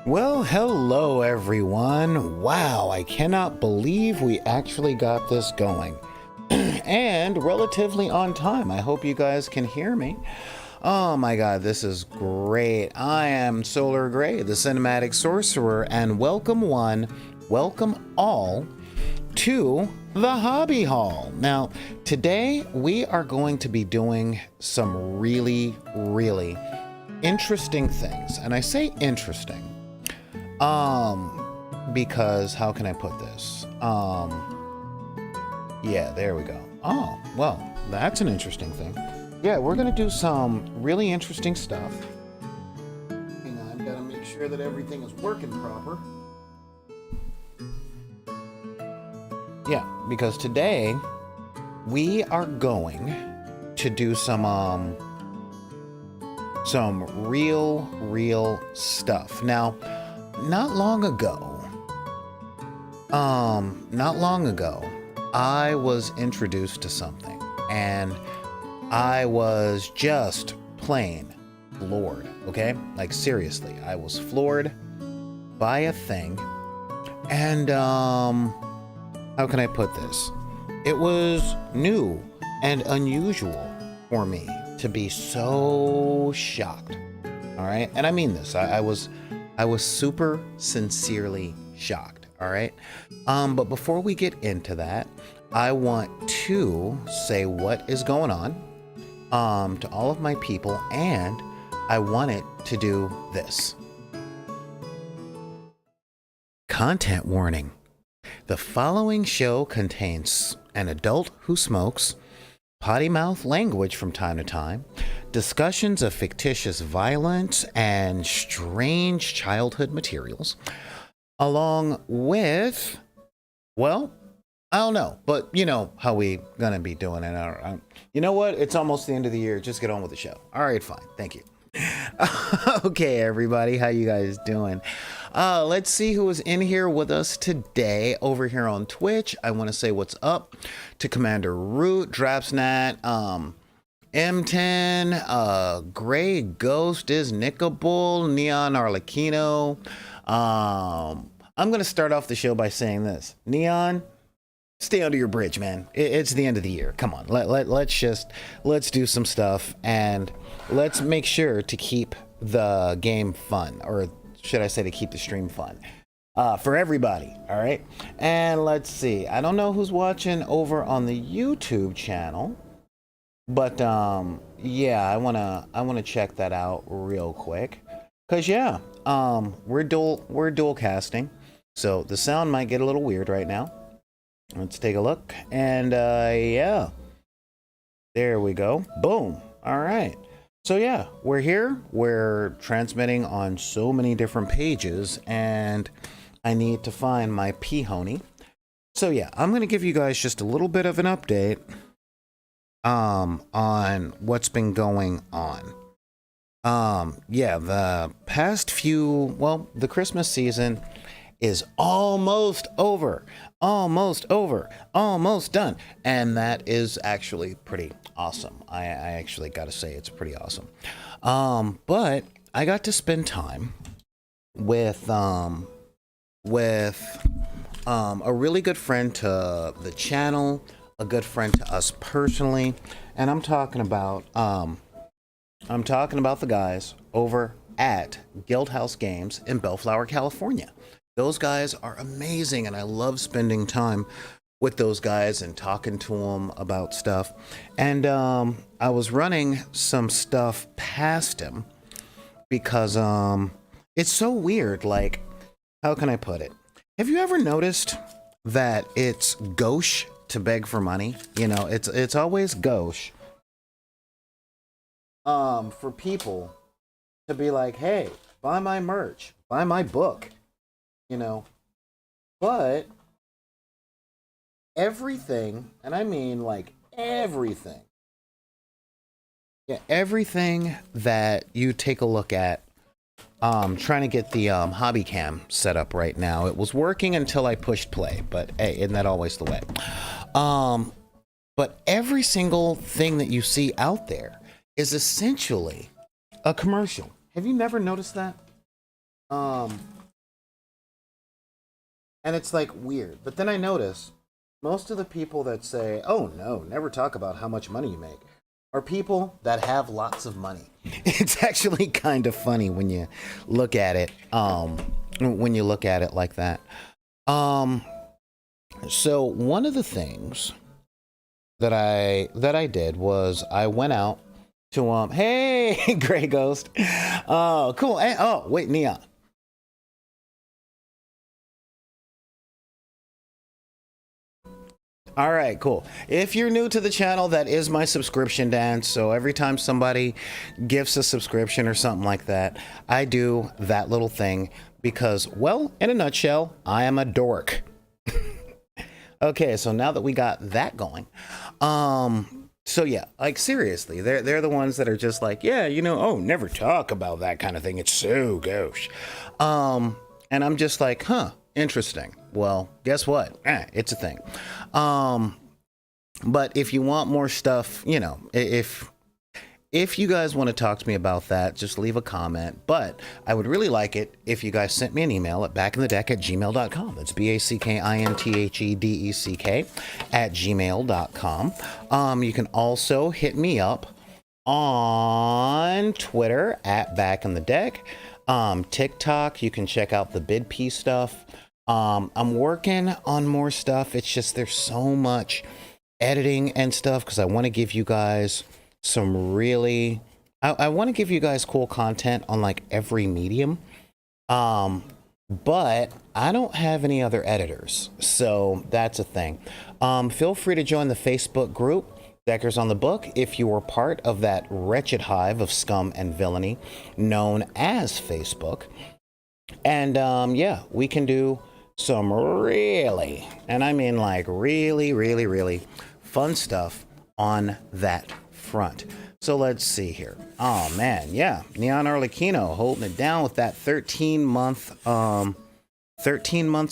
Well, hello everyone. Wow, I cannot believe we actually got this going. And relatively on time. I hope you guys can hear me. Oh my god, this is great. I am Solar Gray, the Cinematic Sorcerer, and welcome one, welcome all to the Hobby Hall. Now, today we are going to be doing some really interesting things. And I say interesting because how can I put this? Yeah, there we go. Oh, well, that's an interesting thing. Yeah, we're gonna do some really interesting stuff. Hang on, gotta make sure that everything is working proper. Yeah, because today we are going to do some real stuff. Now, not long ago, I was introduced to something, and I was just plain floored, okay? Like, seriously, I was floored by a thing, and, how can I put this? It was new and unusual for me to be so shocked, all right? And I mean this, I was super sincerely shocked, all right? But before we get into that, I want to say what is going on to all of my people, and I wanted to do this. Content warning. The following show contains an adult who smokes, potty mouth language from time to time, discussions of fictitious violence and strange childhood materials, along with, well, I don't know, but you know how we gonna be doing it. You know what? It's almost the end of the year. Just get on with the show. All right, fine. Thank you. Okay, everybody, how you guys doing? Let's see who is in here with us today over here on Twitch. I want to say what's up to Commander Root, Drapsnat, M10, Gray Ghost is Nickabull, Neon Arlecchino. I'm gonna start off the show by saying this. Neon, stay under your bridge, man. It's the end of the year. Come on, let's do some stuff, and let's make sure to keep the game fun, or should I say to keep the stream fun for everybody. All right, and let's see. I don't know who's watching over on the YouTube channel, but yeah, I wanna check that out real quick, cause yeah, we're dual casting, so the sound might get a little weird right now. Let's take a look, and yeah, there we go. Boom. All right. So yeah, we're here. We're transmitting on so many different pages, and I need to find my P-Honey. So yeah, I'm gonna give you guys just a little bit of an update on what's been going on. Yeah, the past few, well, the Christmas season is almost over, almost done, and that is actually pretty awesome. I actually gotta say it's pretty awesome. But I got to spend time with a really good friend to the channel, a good friend to us personally, and I'm talking about the guys over at Guildhouse Games in Bellflower, California. Those guys are amazing, and I love spending time with those guys and talking to them about stuff. And I was running some stuff past him because it's so weird. Like, how can I put it? Have you ever noticed that it's gauche to beg for money? You know, it's always gauche for people to be like, hey, buy my merch, buy my book. You know, but everything, and I mean like everything, yeah, everything that you take a look at, trying to get the hobby cam set up right now. It was working until I pushed play, but hey, isn't that always the way? But every single thing that you see out there is essentially a commercial. Have you never noticed that? And it's like weird. But then I notice most of the people that say, "Oh no, never talk about how much money you make," are people that have lots of money. It's actually kind of funny when you look at it. When you look at it like that. Um, so one of the things that I did was I went out to hey Gray Ghost. Oh, cool. Hey, oh, wait, Neon. All right, cool. If you're new to the channel, that is my subscription dance. So every time somebody gifts a subscription or something like that, I do that little thing because, well, in a nutshell, I am a dork. Okay, so now that we got that going, so yeah, like seriously, they're the ones that are just like, yeah, oh, never talk about that kind of thing. It's so gauche. And I'm just like, huh, interesting. Well, guess what? It's a thing. But if you want more stuff, if you guys want to talk to me about that, just leave a comment. But I would really like it if you guys sent me an email at backinthedeck@gmail.com. That's BACKINTHEDECK@gmail.com. You can also hit me up on Twitter at backinthedeck. TikTok, you can check out the BidP stuff. I'm working on more stuff. It's just there's so much editing and stuff because I want to give you guys some really I want to give you guys cool content on like every medium, but I don't have any other editors, so that's a thing. Feel free to join the Facebook group Deckers on the Book if you are part of that wretched hive of scum and villainy known as Facebook. And yeah, we can do some really, and I mean like really, really, really fun stuff on that front. So let's see here. Oh man, yeah, Neon Arlecchino holding it down with that 13-month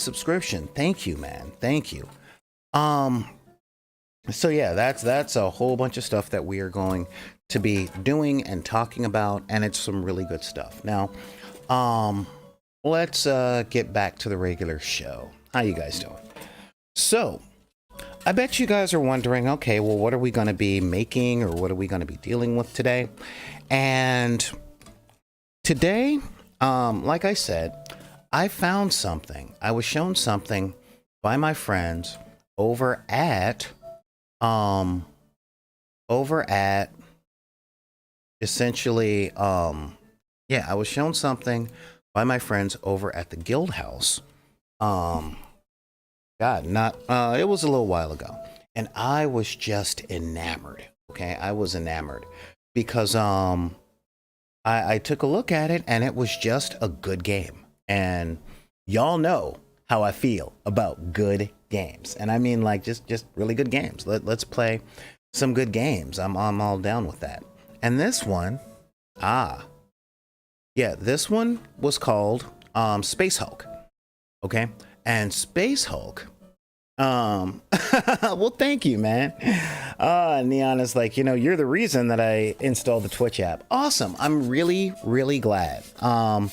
subscription. Thank you, man. Thank you. So yeah, that's a whole bunch of stuff that we are going to be doing and talking about, and it's some really good stuff. Now, let's get back to the regular show. How you guys doing? So, I bet you guys are wondering, okay, well, what are we going to be making or what are we going to be dealing with today? And today, like I said, I found something. I was shown something by my friends over at essentially, yeah, I was shown something by my friends over at the Guild House. It was a little while ago, and I was just enamored. Okay, I was enamored because I took a look at it, and it was just a good game. And y'all know how I feel about good games, and I mean like just really good games. Let's play some good games. I'm all down with that. And this one, this one was called Spacehulk. Okay, and Spacehulk. Well, thank you, man. Neon is like, you're the reason that I installed the Twitch app. Awesome. I'm really, really glad. I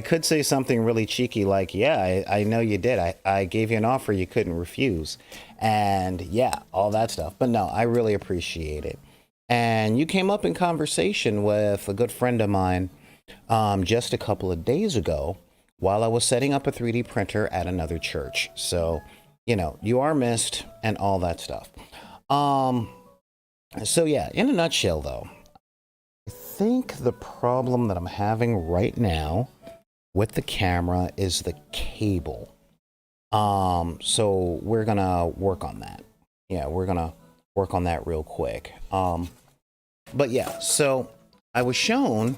could say something really cheeky like, yeah, I know you did. I gave you an offer you couldn't refuse. And yeah, all that stuff. But no, I really appreciate it. And you came up in conversation with a good friend of mine just a couple of days ago while I was setting up a 3D printer at another church. So, you are missed and all that stuff. So yeah, in a nutshell though, I think the problem that I'm having right now with the camera is the cable. So we're gonna work on that. Yeah, we're gonna work on that real quick. But yeah, so I was shown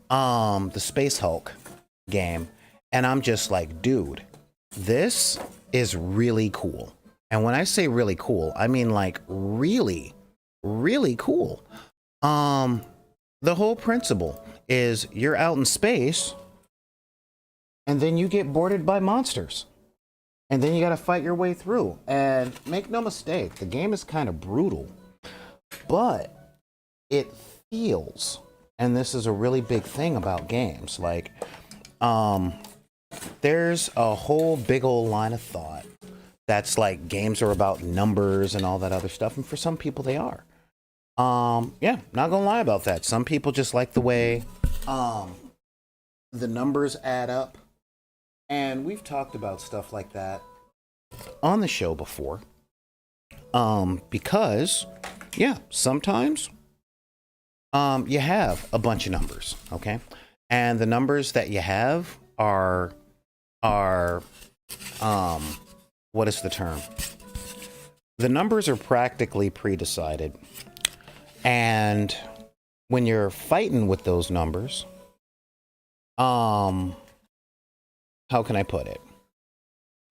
the Spacehulk game, and I'm just like, dude, this is really cool. And when I say really cool, I mean like really, really cool. The whole principle is you're out in space and then you get boarded by monsters. And then you got to fight your way through. And make no mistake, the game is kind of brutal, but it feels, and this is a really big thing about games, like, there's a whole big old line of thought that's like games are about numbers and all that other stuff, and for some people they are. Yeah, not gonna lie about that. Some people just like the way the numbers add up, and we've talked about stuff like that on the show before. Because yeah, sometimes you have a bunch of numbers, okay? And the numbers that you have are what is the term? The numbers are practically pre-decided. And when you're fighting with those numbers, how can I put it?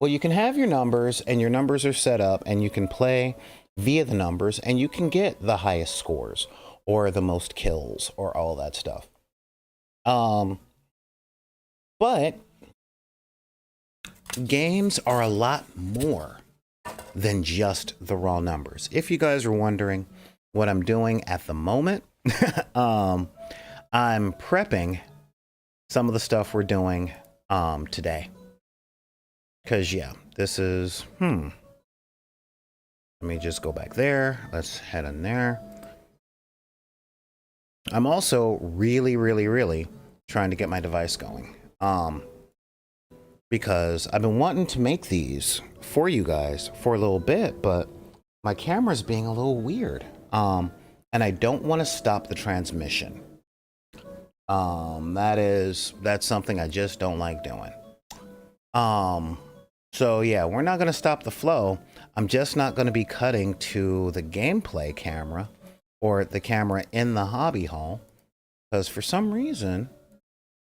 Well, you can have your numbers, and your numbers are set up, and you can play via the numbers, and you can get the highest scores or the most kills or all that stuff. But games are a lot more than just the raw numbers. If you guys are wondering what I'm doing at the moment, I'm prepping some of the stuff we're doing today. Because, yeah, this is, let me just go back there. Let's head in there. I'm also really trying to get my device going. Because I've been wanting to make these for you guys for a little bit, but my camera's being a little weird. And I don't want to stop the transmission. That's something I just don't like doing. So yeah, we're not going to stop the flow. I'm just not going to be cutting to the gameplay camera or the camera in the hobby hall, because for some reason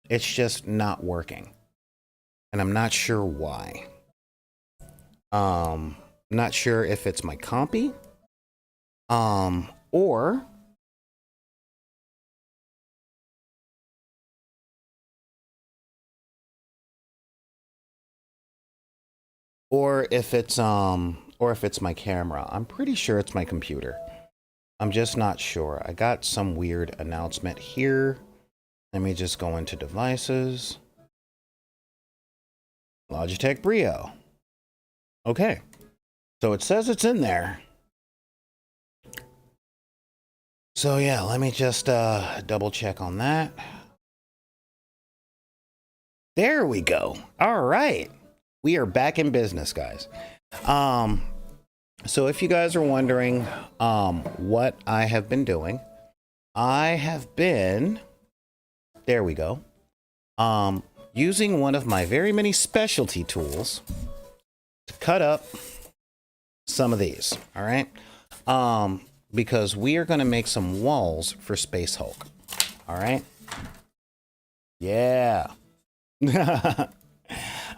it's just not working. And I'm not sure why. Not sure if it's my compy, or if it's my camera. I'm pretty sure it's my computer. I'm just not sure. I got some weird announcement here. Let me just go into devices. Logitech Brio. Okay. So it says it's in there. So yeah, let me just double check on that. There we go. All right. We are back in business, guys. So if you guys are wondering what I have been doing, I have been, there we go, using one of my very many specialty tools to cut up some of these, all right? Because we are going to make some walls for Spacehulk, all right? Yeah.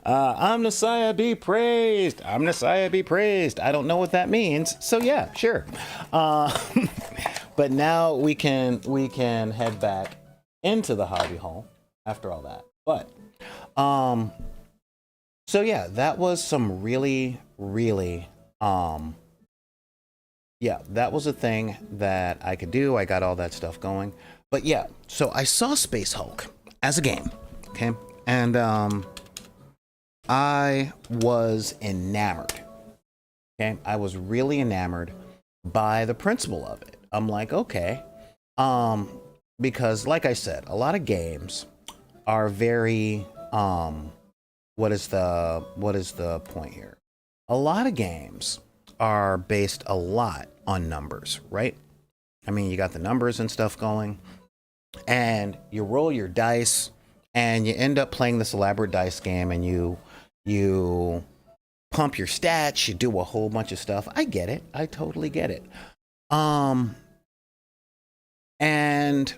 Omnissiah be praised. Omnissiah be praised. I don't know what that means. So yeah, sure. But now we can head back into the hobby hall after all that. But so yeah, that was some really yeah, that was a thing that I could do. I got all that stuff going. But yeah, so I saw Spacehulk as a game, okay? And I was enamored. Okay, I was really enamored by the principle of it. I'm like, okay, because like I said, a lot of games are very what is the point here? A lot of games are based a lot on numbers, right? I mean, you got the numbers and stuff going, and you roll your dice, and you end up playing this elaborate dice game, and you pump your stats, you do a whole bunch of stuff. I get it. I totally get it. And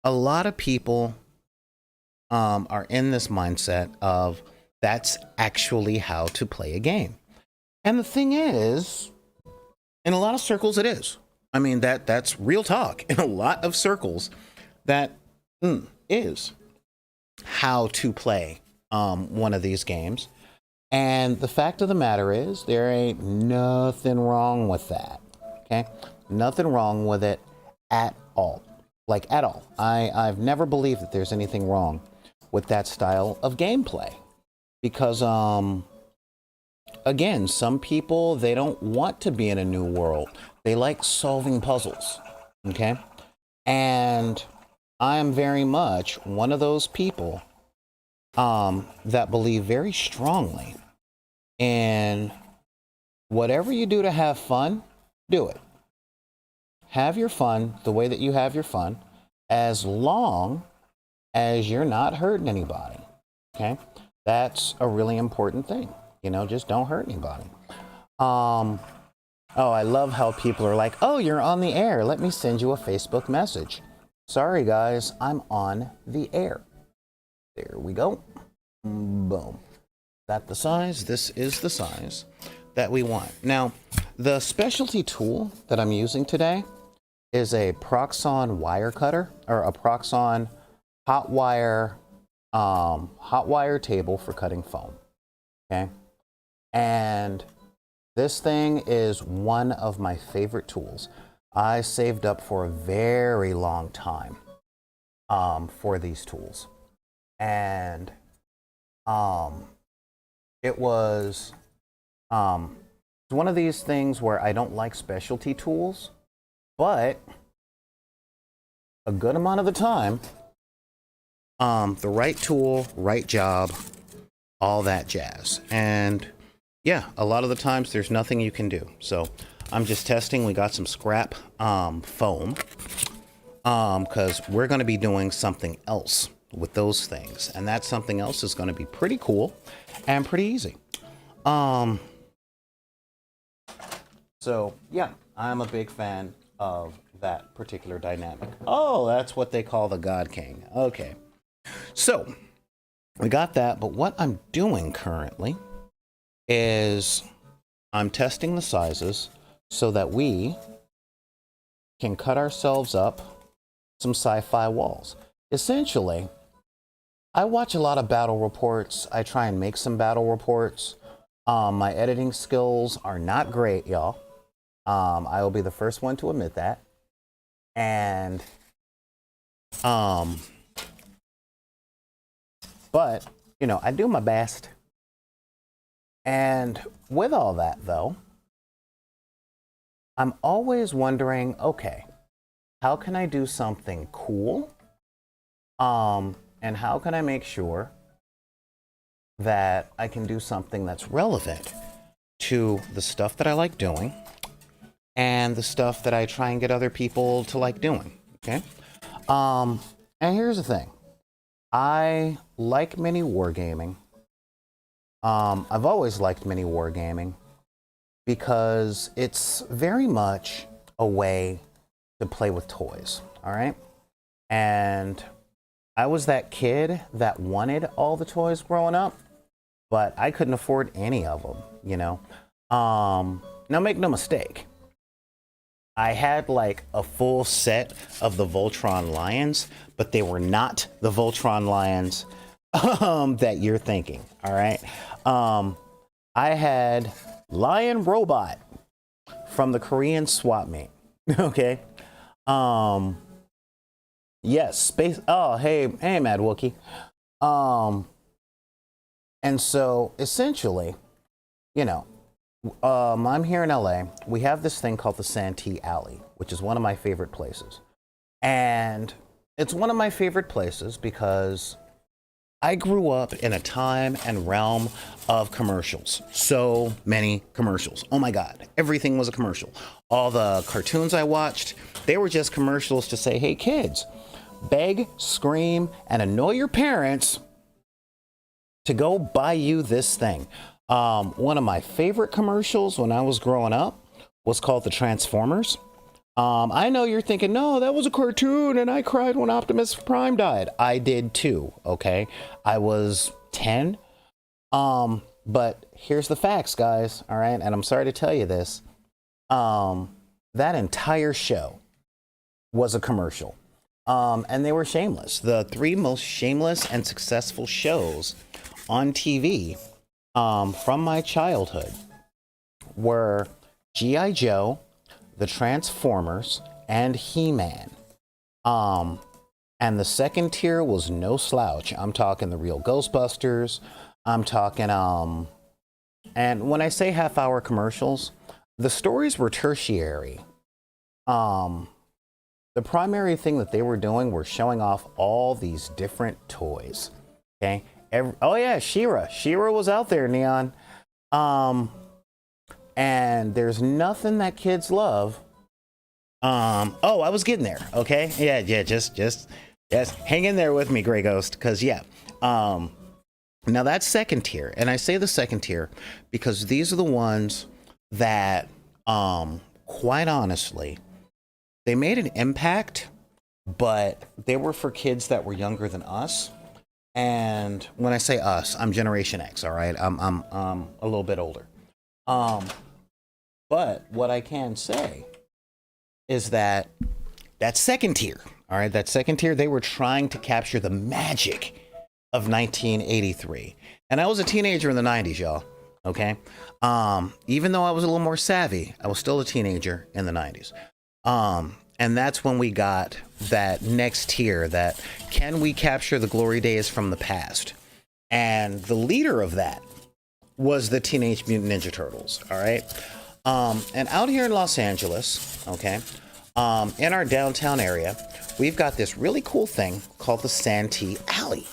a lot of people are in this mindset of that's actually how to play a game. And the thing is, in a lot of circles it is. I mean, that's real talk. In a lot of circles, that is how to play one of these games. And the fact of the matter is, there ain't nothing wrong with that. Okay? Nothing wrong with it at all. Like, at all. I've never believed that there's anything wrong with that style of gameplay. because again, some people, they don't want to be in a new world. They like solving puzzles. Okay? And I am very much one of those people that believe very strongly in whatever you do to have fun, do it. Have your fun the way that you have your fun, as long as you're not hurting anybody. Okay? That's a really important thing. You know, just don't hurt anybody. Oh, I love how people are like, oh, you're on the air. Let me send you a Facebook message. Sorry, guys, I'm on the air. There we go. Boom. That the size? This is the size that we want. Now, the specialty tool that I'm using today is a Proxon wire cutter, or a Proxon hot wire table for cutting foam. Okay, and this thing is one of my favorite tools. I saved up for a very long time for these tools, and it was one of these things where I don't like specialty tools, but a good amount of the time, the right tool, right job, all that jazz. And yeah, a lot of the times there's nothing you can do. So I'm just testing. We got some scrap foam because we're going to be doing something else with those things. And that something else is going to be pretty cool and pretty easy. So yeah, I'm a big fan of that particular dynamic. Oh, that's what they call the God King. Okay. So we got that, but what I'm doing currently is I'm testing the sizes so that we can cut ourselves up some sci-fi walls. Essentially, I watch a lot of battle reports. I try and make some battle reports. My editing skills are not great, y'all. I will be the first one to admit that. And but you know, I do my best. And with all that though, I'm always wondering, okay, how can I do something cool? And how can I make sure that I can do something that's relevant to the stuff that I like doing and the stuff that I try and get other people to like doing, okay? And here's the thing. I like mini wargaming. I've always liked mini wargaming because it's very much a way to play with toys, all right? And I was that kid that wanted all the toys growing up, but I couldn't afford any of them, you know? Now make no mistake. I had like a full set of the Voltron lions, but they were not the Voltron lions that you're thinking, all right? I had Lion Robot from the Korean swap meet, okay? Yes, space. Oh, hey, Mad Wookie. And so essentially, you know, I'm here in LA. We have this thing called the Santee Alley, which is one of my favorite places. And it's one of my favorite places because I grew up in a time and realm of commercials. So many commercials. Oh my God, everything was a commercial. All the cartoons I watched, they were just commercials to say, hey kids, beg, scream, and annoy your parents to go buy you this thing. One of my favorite commercials when I was growing up was called the Transformers. I know you're thinking, no, that was a cartoon and I cried when Optimus Prime died. I did too, okay? I was 10. But here's the facts, guys, all right? And I'm sorry to tell you this. That entire show was a commercial. And they were shameless. The three most shameless and successful shows on TV from my childhood were G.I. Joe, the Transformers, and He-Man. And the second tier was no slouch. I'm talking the real Ghostbusters, I'm talking, and when I say half-hour commercials, the stories were tertiary. The primary thing that they were doing were showing off all these different toys. Okay. Oh yeah, She-Ra. She-Ra was out there, Neon. And there's nothing that kids love. Oh, I was getting there. Okay. Yeah. Just hang in there with me, Gray Ghost. Cause yeah. Now that's second tier. And I say the second tier because these are the ones that, quite honestly, they made an impact, but they were for kids that were younger than us. And when I say us, I'm Generation X. All right. I'm a little bit older. But what I can say is that second tier, all right, that second tier, they were trying to capture the magic of 1983. And I was a teenager in the 90s, y'all. Okay. Even though I was a little more savvy, I was still a teenager in the 90s. And that's when we got that next tier, that can we capture the glory days from the past? And the leader of that was the Teenage Mutant Ninja Turtles. All right. And out here in Los Angeles, okay, in our downtown area, we've got this really cool thing called the Santee Alley.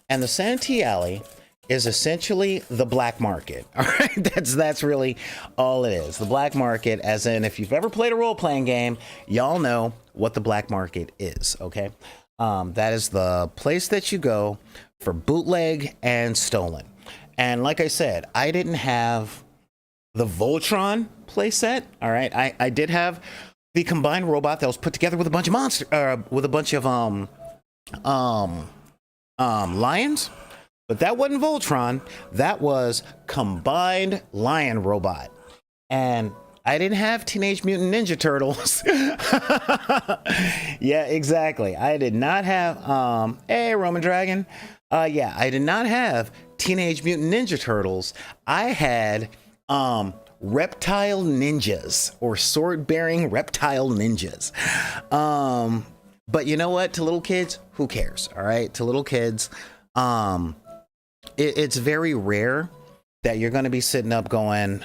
And the Santee Alley is essentially the black market. All right, that's really all it is. The black market, as in, if you've ever played a role-playing game, y'all know what the black market is. Okay, that is the place that you go for bootleg and stolen. And like I said, I didn't have the Voltron playset. All right, I did have the combined robot that was put together with a bunch of with a bunch of lions. But that wasn't Voltron. That was combined lion robot. And I didn't have Teenage Mutant Ninja Turtles. Yeah, exactly. I did not have, hey, Roman Dragon. Yeah, I did not have Teenage Mutant Ninja Turtles. I had reptile ninjas, or sword-bearing reptile ninjas. But you know what? To little kids, who cares? All right? To little kids, it's very rare that you're going to be sitting up going,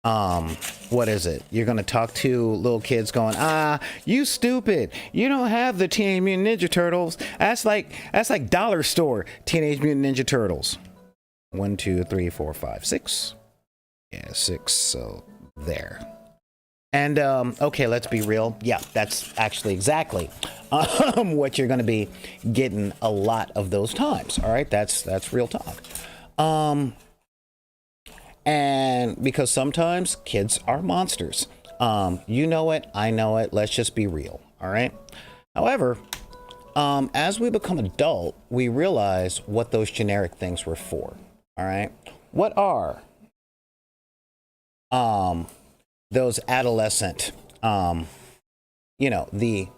what is it? You're going to talk to little kids going, you stupid. You don't have the Teenage Mutant Ninja Turtles. That's like dollar store Teenage Mutant Ninja Turtles. 1, 2, 3, 4, 5, 6. Yeah, 6. So there. And, okay, let's be real. Yeah, that's actually exactly what you're going to be getting a lot of those times. All right, that's real talk. And because sometimes kids are monsters. You know it, I know it. Let's just be real. All right. However, as we become adult, we realize what those generic things were for. All right. What are those adolescent, the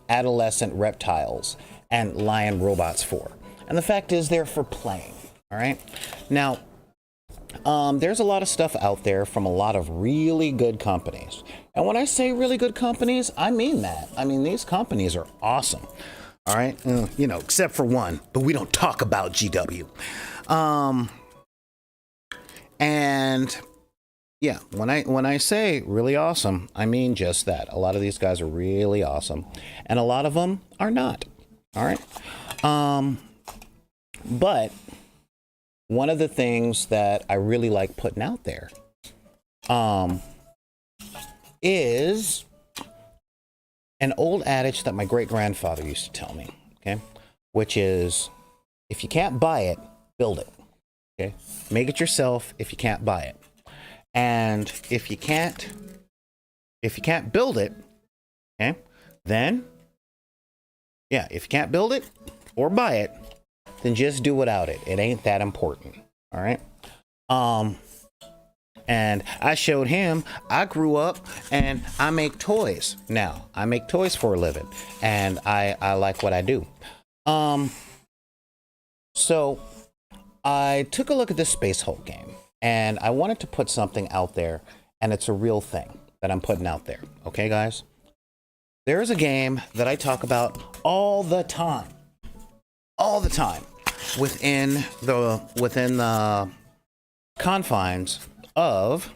adolescent reptiles and lion robots for? And the fact is, they're for playing. All right. Now, there's a lot of stuff out there from a lot of really good companies. And when I say really good companies, I mean that. I mean, these companies are awesome. All right. Except for one, but we don't talk about GW. And yeah, when I say really awesome, I mean just that. A lot of these guys are really awesome, and a lot of them are not. All right. But one of the things that I really like putting out there is an old adage that my great-grandfather used to tell me, okay? Which is, if you can't buy it, build it, okay? Make it yourself if you can't buy it. And if you can't build it, okay, then, yeah, if you can't build it or buy it, then just do without it. It ain't that important. All right. And I showed him, I grew up and I make toys. Now I make toys for a living, and I like what I do. So I took a look at this Spacehulk game, and I wanted to put something out there, and it's a real thing that I'm putting out there. Okay, guys? There is a game that I talk about all the time. All the time. within the confines of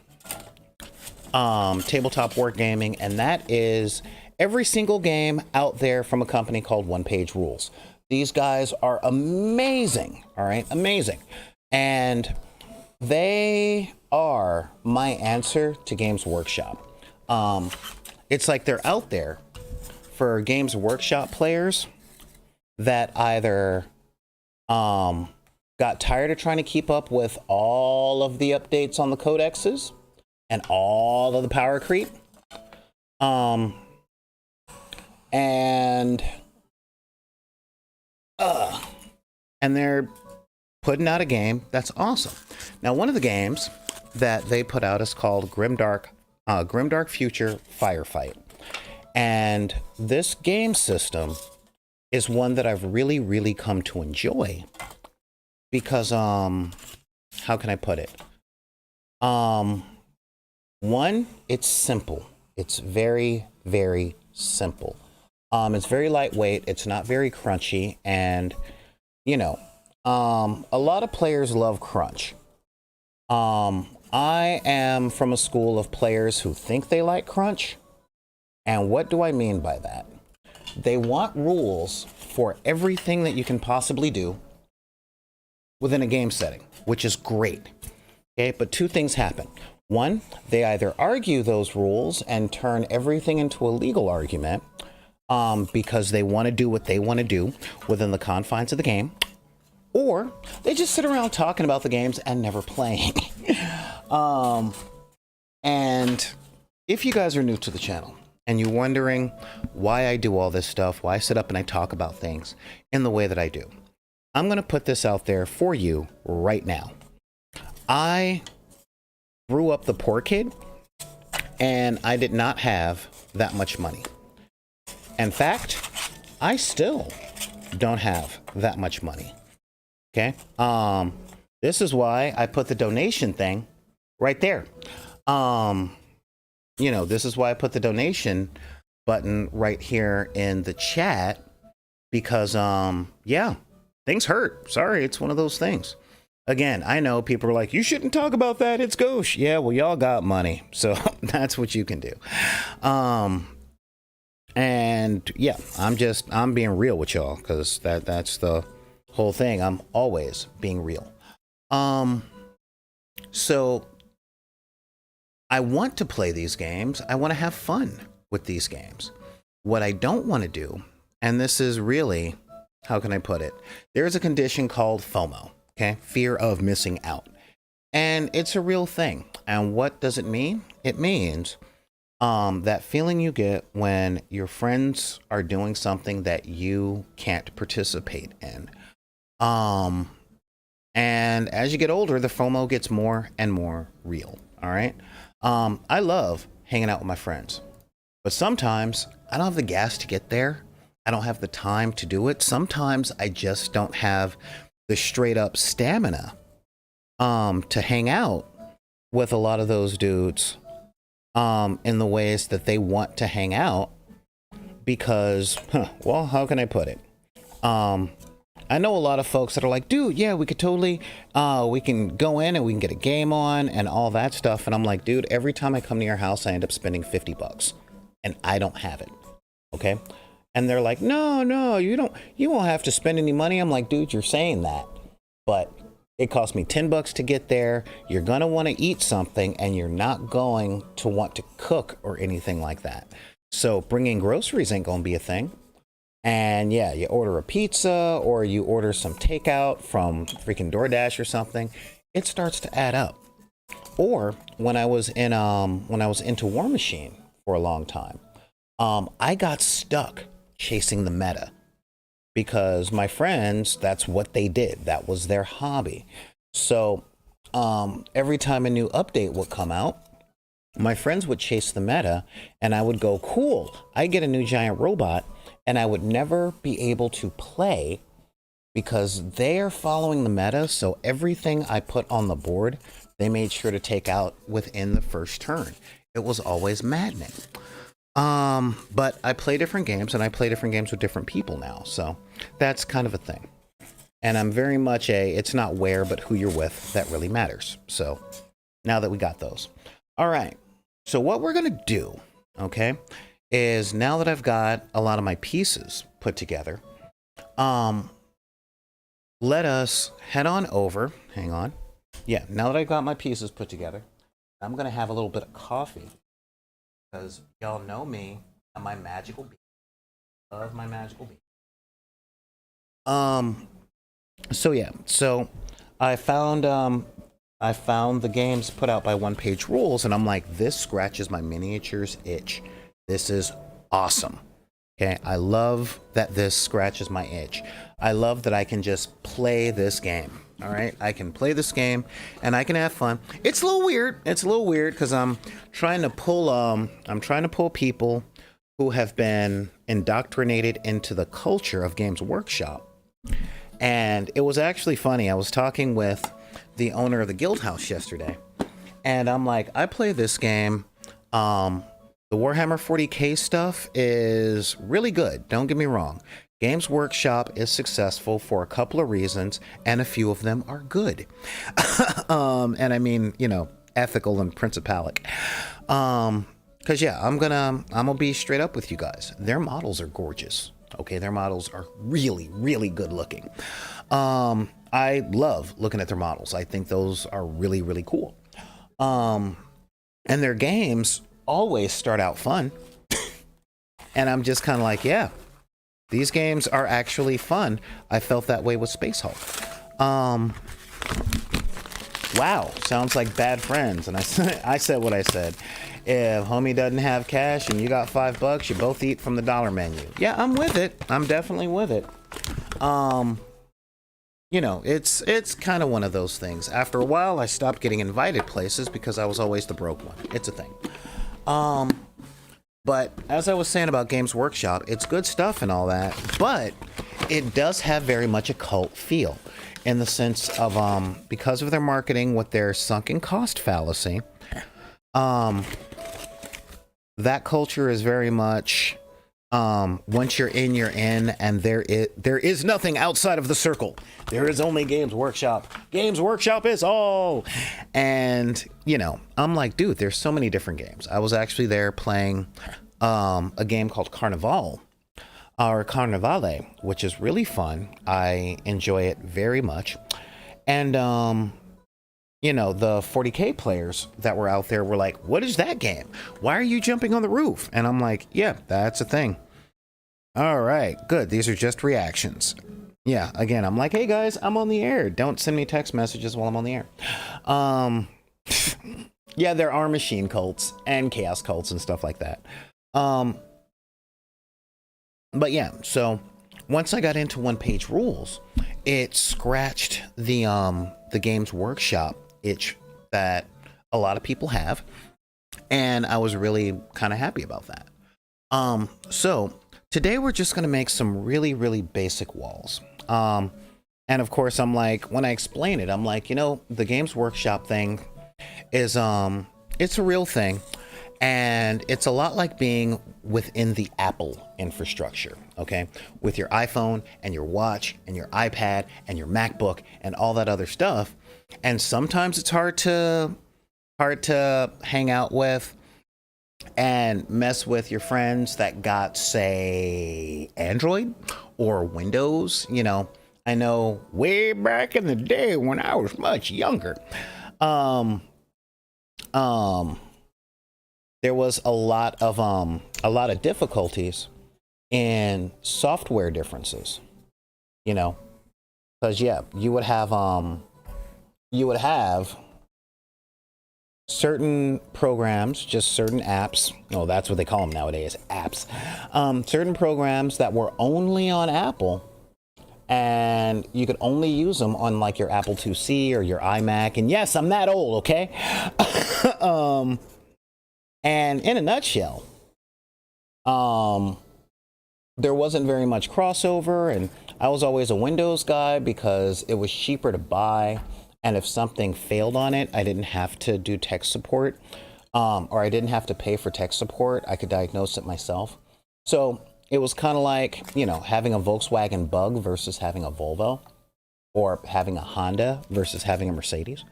tabletop wargaming, and that is every single game out there from a company called onepagerules. These guys are amazing, all right? Amazing. And they are my answer to Games Workshop. It's like they're out there for Games Workshop players that either got tired of trying to keep up with all of the updates on the codexes and all of the power creep, and they're putting out a game that's awesome. Now, one of the games that they put out is called Grimdark Future Firefight. And this game system is one that I've really, really come to enjoy because, how can I put it? One, it's simple. It's very, very simple. It's very lightweight. It's not very crunchy. And, you know, a lot of players love crunch. I am from a school of players who think they like crunch. And what do I mean by that? They want rules for everything that you can possibly do within a game setting, which is great. Okay, but two things happen. One, they either argue those rules and turn everything into a legal argument because they want to do what they want to do within the confines of the game, or they just sit around talking about the games and never playing. And if you guys are new to the channel and you're wondering why I do all this stuff, why I sit up and I talk about things in the way that I do, I'm going to put this out there for you right now. I grew up the poor kid, and I did not have that much money. In fact, I still don't have that much money. Okay? This is why I put the donation thing right there. You know, this is why I put the donation button right here in the chat because, yeah, things hurt. Sorry, it's one of those things. Again, I know people are like, you shouldn't talk about that. It's gauche. Yeah, well, y'all got money. So that's what you can do. And yeah, I'm being real with y'all because that's the whole thing. I'm always being real. So I want to play these games. I want to have fun with these games. What I don't want to do, and this is really, how can I put it? There's a condition called FOMO. Okay, fear of missing out. And it's a real thing. And what does it mean? It means that feeling you get when your friends are doing something that you can't participate in. And as you get older, the FOMO gets more and more real. All right. I love hanging out with my friends, but sometimes I don't have the gas to get there. I don't have the time to do it. Sometimes I just don't have the straight up stamina to hang out with a lot of those dudes in the ways that they want to hang out because, well, how can I put it? I know a lot of folks that are like, dude, yeah, we could totally, we can go in and we can get a game on and all that stuff. And I'm like, dude, every time I come to your house, I end up spending $50 and I don't have it. Okay. And they're like, no, you won't have to spend any money. I'm like, dude, you're saying that, but it cost me $10 to get there. You're going to want to eat something and you're not going to want to cook or anything like that. So bringing groceries ain't going to be a thing. And yeah, you order a pizza or you order some takeout from freaking DoorDash or something. It starts to add up. Or when I was into War Machine for a long time, I got stuck chasing the meta because my friends, that's what they did. That was their hobby. So every time a new update would come out, my friends would chase the meta and I would go, cool, I get a new giant robot, and I would never be able to play because they are following the meta. So everything I put on the board, they made sure to take out within the first turn. It was always maddening. But I play different games and I play different games with different people now. So that's kind of a thing. And I'm very much it's not where, but who you're with that really matters. So now that we got those. All right. So what we're going to do, okay, is now that I've got a lot of my pieces put together, let us head on over. Hang on. Yeah, now that I've got my pieces put together, I'm going to have a little bit of coffee because y'all know me and my magical bean. Love my magical bean. So yeah, so I found the games put out by onepagerules, and I'm like, this scratches my miniatures itch. This is awesome. Okay, I love that this scratches my itch. I love that I can just play this game. All right, I can play this game and I can have fun. It's a little weird. It's a little weird because I'm trying to pull people who have been indoctrinated into the culture of Games Workshop. And it was actually funny. I was talking with the owner of the guild house yesterday, and I'm like, I play this game. The Warhammer 40K stuff is really good. Don't get me wrong. Games Workshop is successful for a couple of reasons, and a few of them are good. And I mean, you know, ethical and principalic. Cause yeah, I'm gonna be straight up with you guys. Their models are gorgeous. Okay, their models are really, really good looking. I love looking at their models. I think those are really, really cool. And their games always start out fun. And I'm just kind of like, yeah, these games are actually fun. I felt that way with Spacehulk. Wow, sounds like bad friends. And I said what I said. If homie doesn't have cash and you got $5, you both eat from the dollar menu. Yeah, I'm with it. I'm definitely with it. You know, it's kind of one of those things. After a while, I stopped getting invited places because I was always the broke one. It's a thing. But as I was saying about Games Workshop, it's good stuff and all that, but it does have very much a cult feel in the sense of, because of their marketing with their sunken cost fallacy, that culture is very much, once you're in, and there is nothing outside of the circle. There is only Games Workshop. Games Workshop is all. And, you know, I'm like, dude, there's so many different games. I was actually there playing a game called Carnival, or Carnivale, which is really fun. I enjoy it very much. And, you know, the 40K players that were out there were like, what is that game? Why are you jumping on the roof? And I'm like, yeah, that's a thing. All right, good. These are just reactions. Yeah, again, I'm like, hey guys, I'm on the air. Don't send me text messages while I'm on the air. Yeah, there are machine cults and chaos cults and stuff like that. But yeah, so once I got into onepagerules, it scratched the Games Workshop itch that a lot of people have, and I was really kind of happy about that. So today we're just going to make some really, really basic walls. And of course, I'm like, when I explain it, I'm like, you know, the Games Workshop thing is, it's a real thing. And it's a lot like being within the Apple infrastructure, okay? With your iPhone and your watch and your iPad and your MacBook and all that other stuff. And sometimes it's hard to hang out with and mess with your friends that got, say, Android or Windows. You know, I know way back in the day when I was much younger, there was a lot of difficulties in software differences, you know, because yeah, you would have certain programs, just certain apps. Oh, that's what they call them nowadays, apps. Certain programs that were only on Apple, and you could only use them on like your Apple IIc or your iMac. And yes, I'm that old, okay? And in a nutshell, there wasn't very much crossover, and I was always a Windows guy because it was cheaper to buy. And if something failed on it, I didn't have to do tech support, or I didn't have to pay for tech support. I could diagnose it myself. So it was kind of like, you know, having a Volkswagen Bug versus having a Volvo. or having a Honda versus having a Mercedes.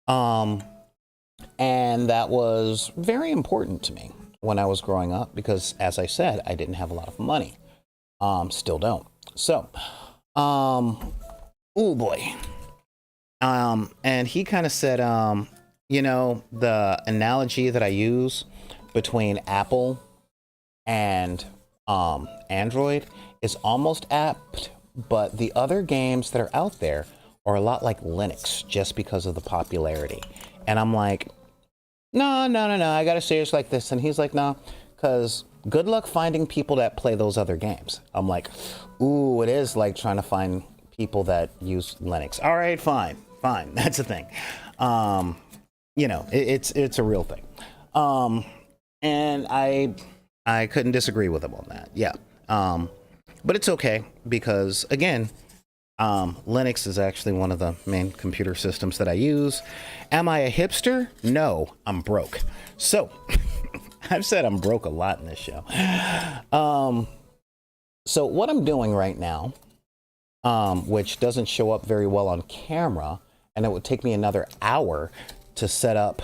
Um, and that was very important to me when I was growing up because, as I said, I didn't have a lot of money. Still don't. So, oh boy. And he kind of said, you know, the analogy that I use between Apple and Android is almost apt, but the other games that are out there are a lot like Linux just because of the popularity. And I'm like, no, no, no, no, I gotta say it's like this. And he's like, no, because good luck finding people that play those other games. I'm like, ooh, it is like trying to find people that use Linux. All right, fine, fine, that's the thing. You know, it's a real thing. And I couldn't disagree with him on that. Yeah. But it's okay because again, Linux is actually one of the main computer systems that I use. Am I a hipster? No, I'm broke. So I've said I'm broke a lot in this show. So what I'm doing right now, which doesn't show up very well on camera, and it would take me another hour to set up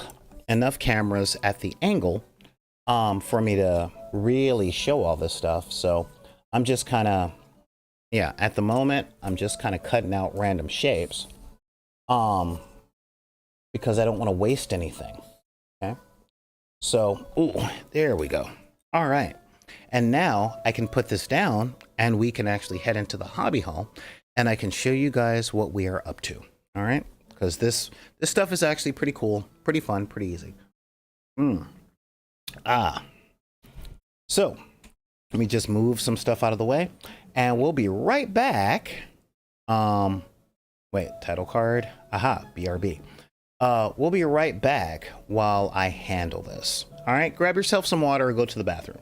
enough cameras at the angle for me to really show all this stuff. So I'm just kind of, yeah, at the moment, I'm just kind of cutting out random shapes because I don't want to waste anything. Okay. So, ooh, there we go. All right. And now I can put this down and we can actually head into the hobby hall and I can show you guys what we are up to. All right. Because this stuff is actually pretty cool, pretty fun, pretty easy. So let me just move some stuff out of the way and we'll be right back. Wait, title card. Aha, BRB. We'll be right back while I handle this. All right, grab yourself some water or go to the bathroom.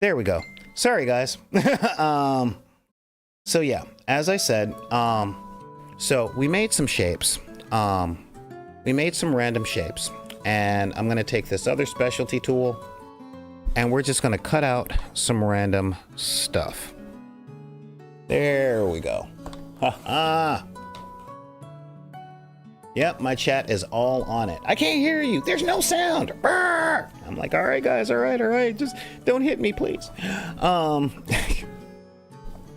There we go. Sorry, guys. So yeah, as I said, so we made some shapes. We made some random shapes, and I'm gonna take this other specialty tool, and we're just gonna cut out some random stuff. There we go. Ha-ha. Yep, my chat is all on it. I can't hear you. There's no sound. Brr! I'm like, all right, guys, all right. Just don't hit me, please. I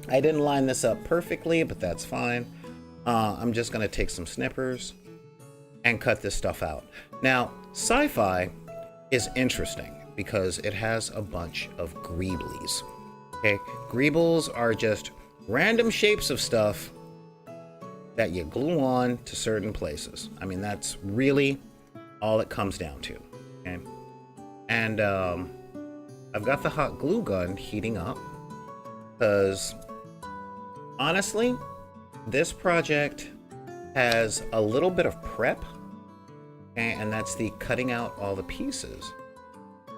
didn't line this up perfectly, but that's fine. I'm just gonna take some snippers and cut this stuff out. Now, sci-fi is interesting because it has a bunch of greeblies. Okay, greebles are just random shapes of stuff that you glue on to certain places. I mean, that's really all it comes down to. Okay, and I've got the hot glue gun heating up because honestly, this project has a little bit of prep, okay, and that's the cutting out all the pieces.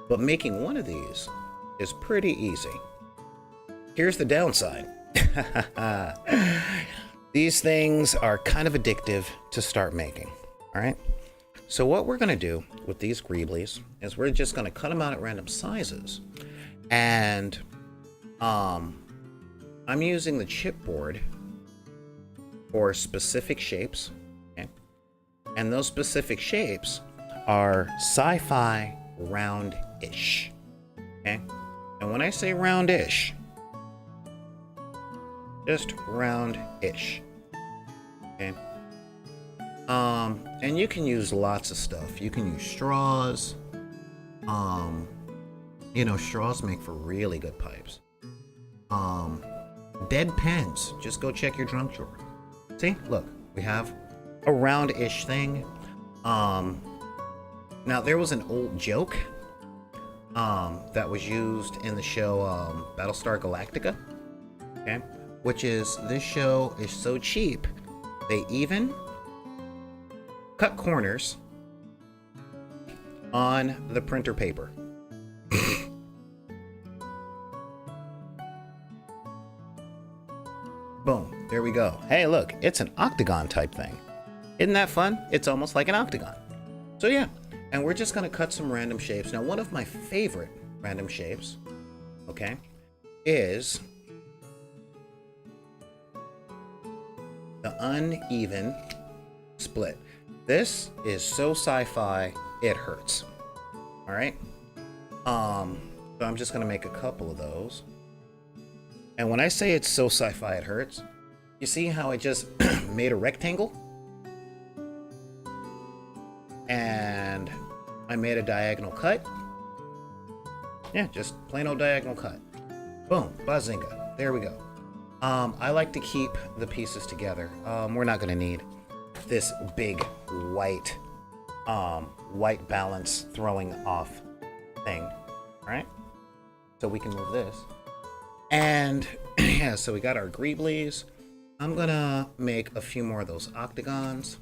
But making one of these is pretty easy. Here's the downside. These things are kind of addictive to start making, all right? So what we're gonna do with these greeblies is we're just gonna cut them out at random sizes. And I'm using the chipboard for specific shapes, okay? And those specific shapes are sci-fi round-ish, okay? And when I say round-ish, just round-ish, okay? And you can use lots of stuff. You can use straws. You know, straws make for really good pipes. Dead pens. Just go check your junk drawer. See, look, we have a round-ish thing. Now there was an old joke that was used in the show Battlestar Galactica, okay? Which is, this show is so cheap, they even cut corners on the printer paper. Boom, there we go. Hey, look, it's an octagon type thing. Isn't that fun? It's almost like an octagon. So yeah, and we're just gonna cut some random shapes. Now, one of my favorite random shapes, okay, is the uneven split. This is so sci-fi, it hurts. All right. So I'm just gonna make a couple of those. And when I say it's so sci-fi, it hurts, you see how I just made a rectangle? And I made a diagonal cut. Yeah, just plain old diagonal cut. Boom, bazinga. There we go. I like to keep the pieces together. We're not gonna need this big white balance throwing off thing, all right? So we can move this. And yeah, so we got our greeblies. I'm gonna make a few more of those octagons,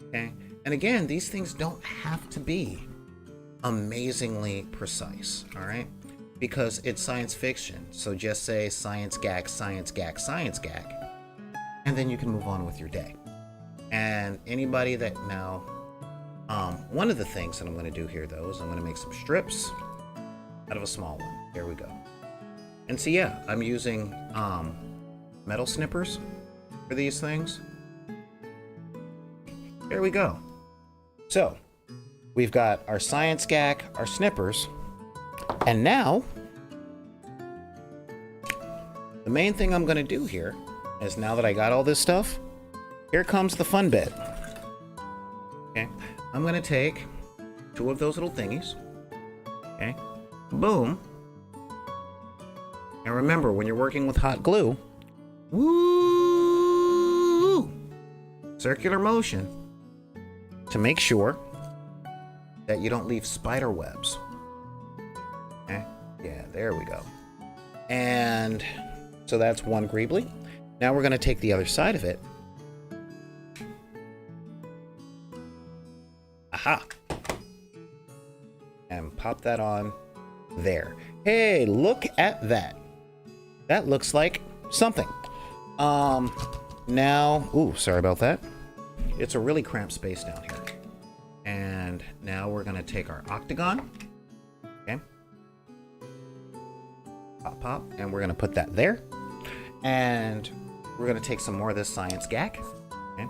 okay? And again, these things don't have to be amazingly precise, all right? Because it's science fiction. So just say science gag, science gag, science gag, and then you can move on with your day. And anybody that now, one of the things that I'm gonna do here though is I'm gonna make some strips out of a small one. There we go. And so yeah, I'm using metal snippers for these things. There we go. So we've got our science gag, our snippers, and now the main thing I'm gonna do here is, now that I got all this stuff, here comes the fun bit. Okay, I'm gonna take two of those little thingies. Okay, boom. And remember, when you're working with hot glue, woo, circular motion to make sure that you don't leave spider webs. Okay, yeah, there we go. And so that's one greebly. Now we're gonna take the other side of it. Aha! And pop that on there. Hey, look at that. That looks like something. Now, ooh, sorry about that. It's a really cramped space down here. And now we're gonna take our octagon, okay? Pop, pop, and we're gonna put that there. And we're gonna take some more of this science gack, okay?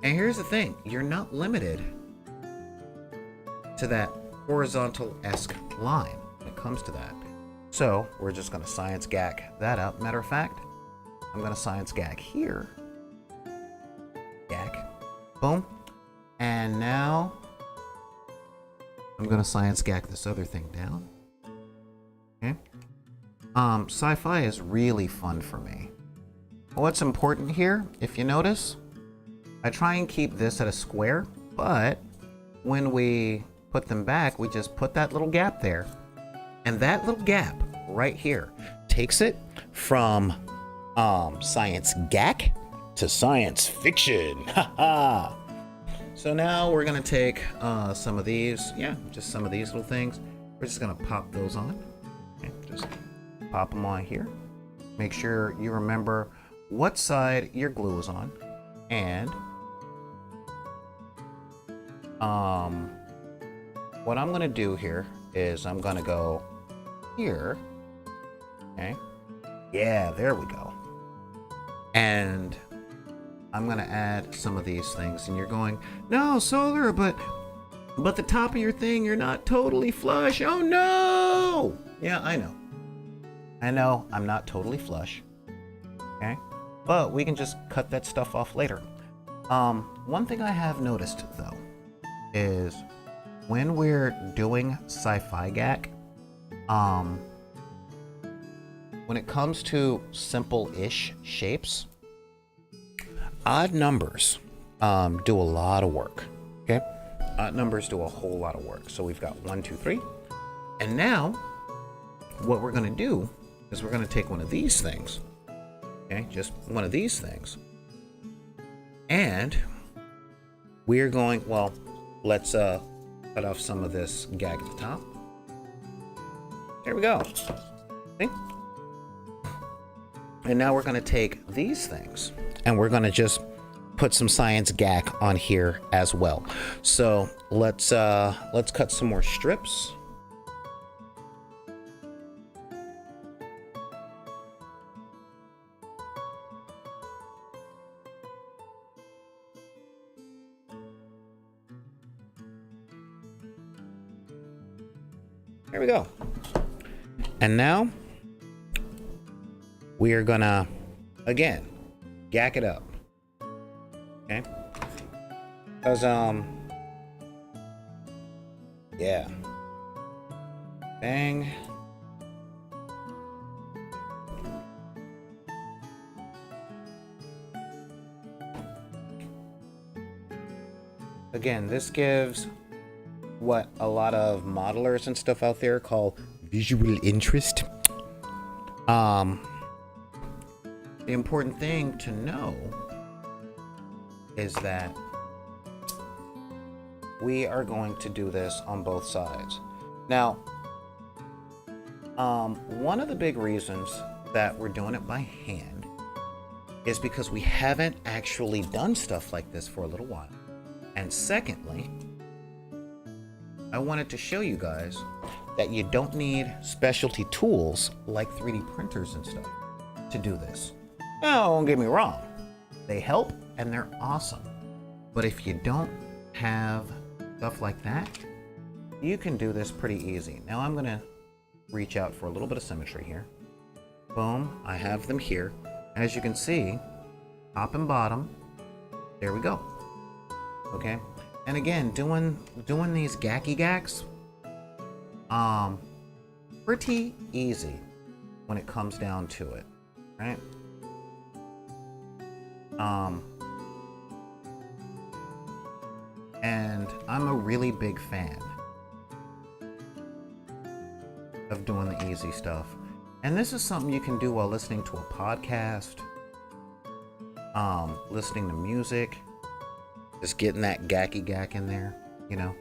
And here's the thing, you're not limited to that horizontal-esque line when it comes to that. So we're just gonna science gack that up. Matter of fact, I'm gonna science gack here. Gack, boom. And now I'm gonna science gack this other thing down. Okay. Sci-fi is really fun for me. What's important here, if you notice, I try and keep this at a square, but when we put them back, we just put that little gap there. And that little gap right here takes it from science gack to science fiction. Haha. So now we're gonna take some of these, just some of these little things. We're just gonna pop those on. Okay, just pop them on here. Make sure you remember what side your glue is on. And what I'm gonna do here is I'm gonna go here. Okay. Yeah, there we go. And I'm gonna add some of these things, and you're going, no, Solar, but the top of your thing, you're not totally flush. Oh no! Yeah, I know. I know I'm not totally flush. Okay? But we can just cut that stuff off later. One thing I have noticed though is when we're doing sci-fi gack, when it comes to simple-ish shapes, odd numbers do a lot of work. Okay, odd numbers do a whole lot of work. So we've got 1, 2, 3, and now what we're going to do is we're going to take one of these things. Okay, just one of these things, and we're going. Well, let's cut off some of this gag at the top. There we go. See? And now we're going to take these things and we're going to just put some science gack on here as well. So let's cut some more strips. There we go. And now we are gonna, again, gack it up. Okay? Because, yeah. Bang. Again, this gives what a lot of modelers and stuff out there call visual interest. The important thing to know is that we are going to do this on both sides. Now, one of the big reasons that we're doing it by hand is because we haven't actually done stuff like this for a little while. And secondly, I wanted to show you guys that you don't need specialty tools like 3D printers and stuff to do this. Now, don't get me wrong. They help and they're awesome. But if you don't have stuff like that, you can do this pretty easy. Now I'm gonna reach out for a little bit of symmetry here. Boom, I have them here. As you can see, top and bottom, there we go. Okay, and again, doing these gacky gacks, pretty easy when it comes down to it, right? And I'm a really big fan of doing the easy stuff. And this is something you can do while listening to a podcast, listening to music, just getting that gacky gack in there, you know.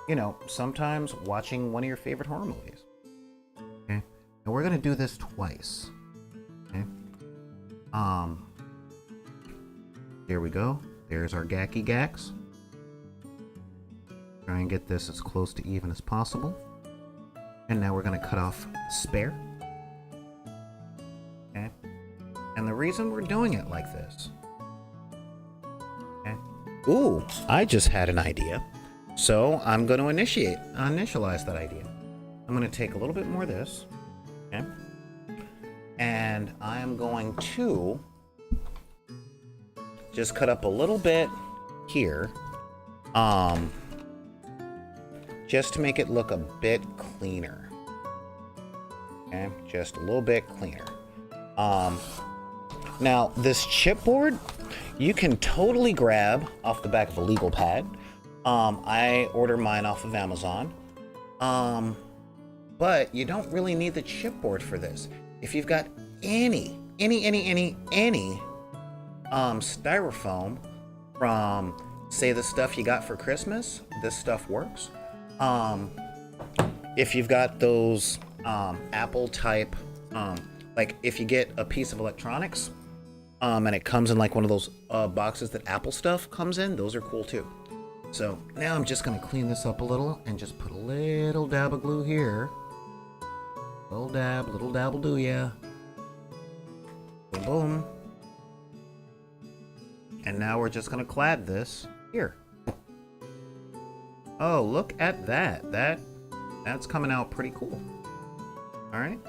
you know, sometimes watching one of your favorite horror movies. Okay, and we're gonna do this twice. Okay, here we go. There's our gacky gacks. Try and get this as close to even as possible. And now we're gonna cut off the spare. Okay, and the reason we're doing it like this. Okay. Ooh, I just had an idea. So I'm going to initialize that idea. I'm going to take a little bit more of this, okay? And I am going to just cut up a little bit here, just to make it look a bit cleaner. Okay, just a little bit cleaner. Now this chipboard, you can totally grab off the back of a legal pad. I order mine off of Amazon. But you don't really need the chipboard for this. If you've got any styrofoam from, say, the stuff you got for Christmas, this stuff works. If you've got those Apple type, like if you get a piece of electronics, and it comes in like one of those boxes that Apple stuff comes in, those are cool too. So now I'm just gonna clean this up a little and just put a little dab of glue here. Little dab will do ya. Boom, boom. And now we're just gonna clad this here. Oh, look at that. That's coming out pretty cool. All right.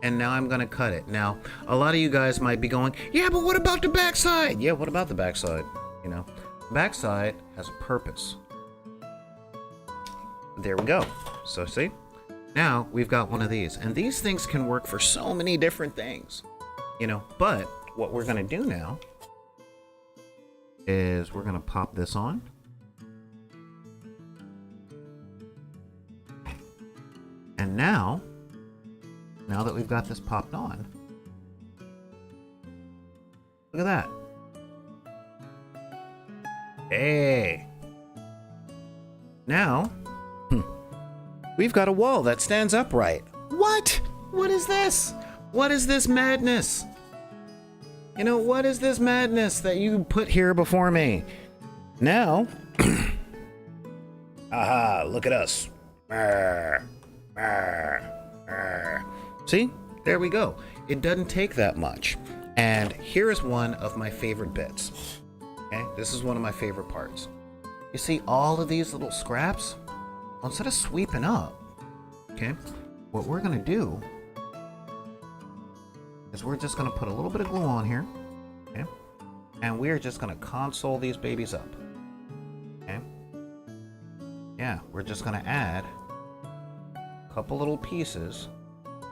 And now I'm gonna cut it. Now, a lot of you guys might be going, yeah, but what about the backside? Yeah, what about the backside? You know, backside has a purpose. There we go. So see, now we've got one of these, and these things can work for so many different things, you know. But what we're gonna do now is we're gonna pop this on. And now that we've got this popped on, look at that. Hey. Now, we've got a wall that stands upright. What? What is this? What is this madness? You know, what is this madness that you put here before me? Now, aha, look at us. See? There we go. It doesn't take that much. And here is one of my favorite bits. Okay? This is one of my favorite parts. You see all of these little scraps? Well, instead of sweeping up, okay, what we're gonna do is we're just gonna put a little bit of glue on here, okay? And we're just gonna console these babies up, okay? Yeah, we're just gonna add a couple little pieces.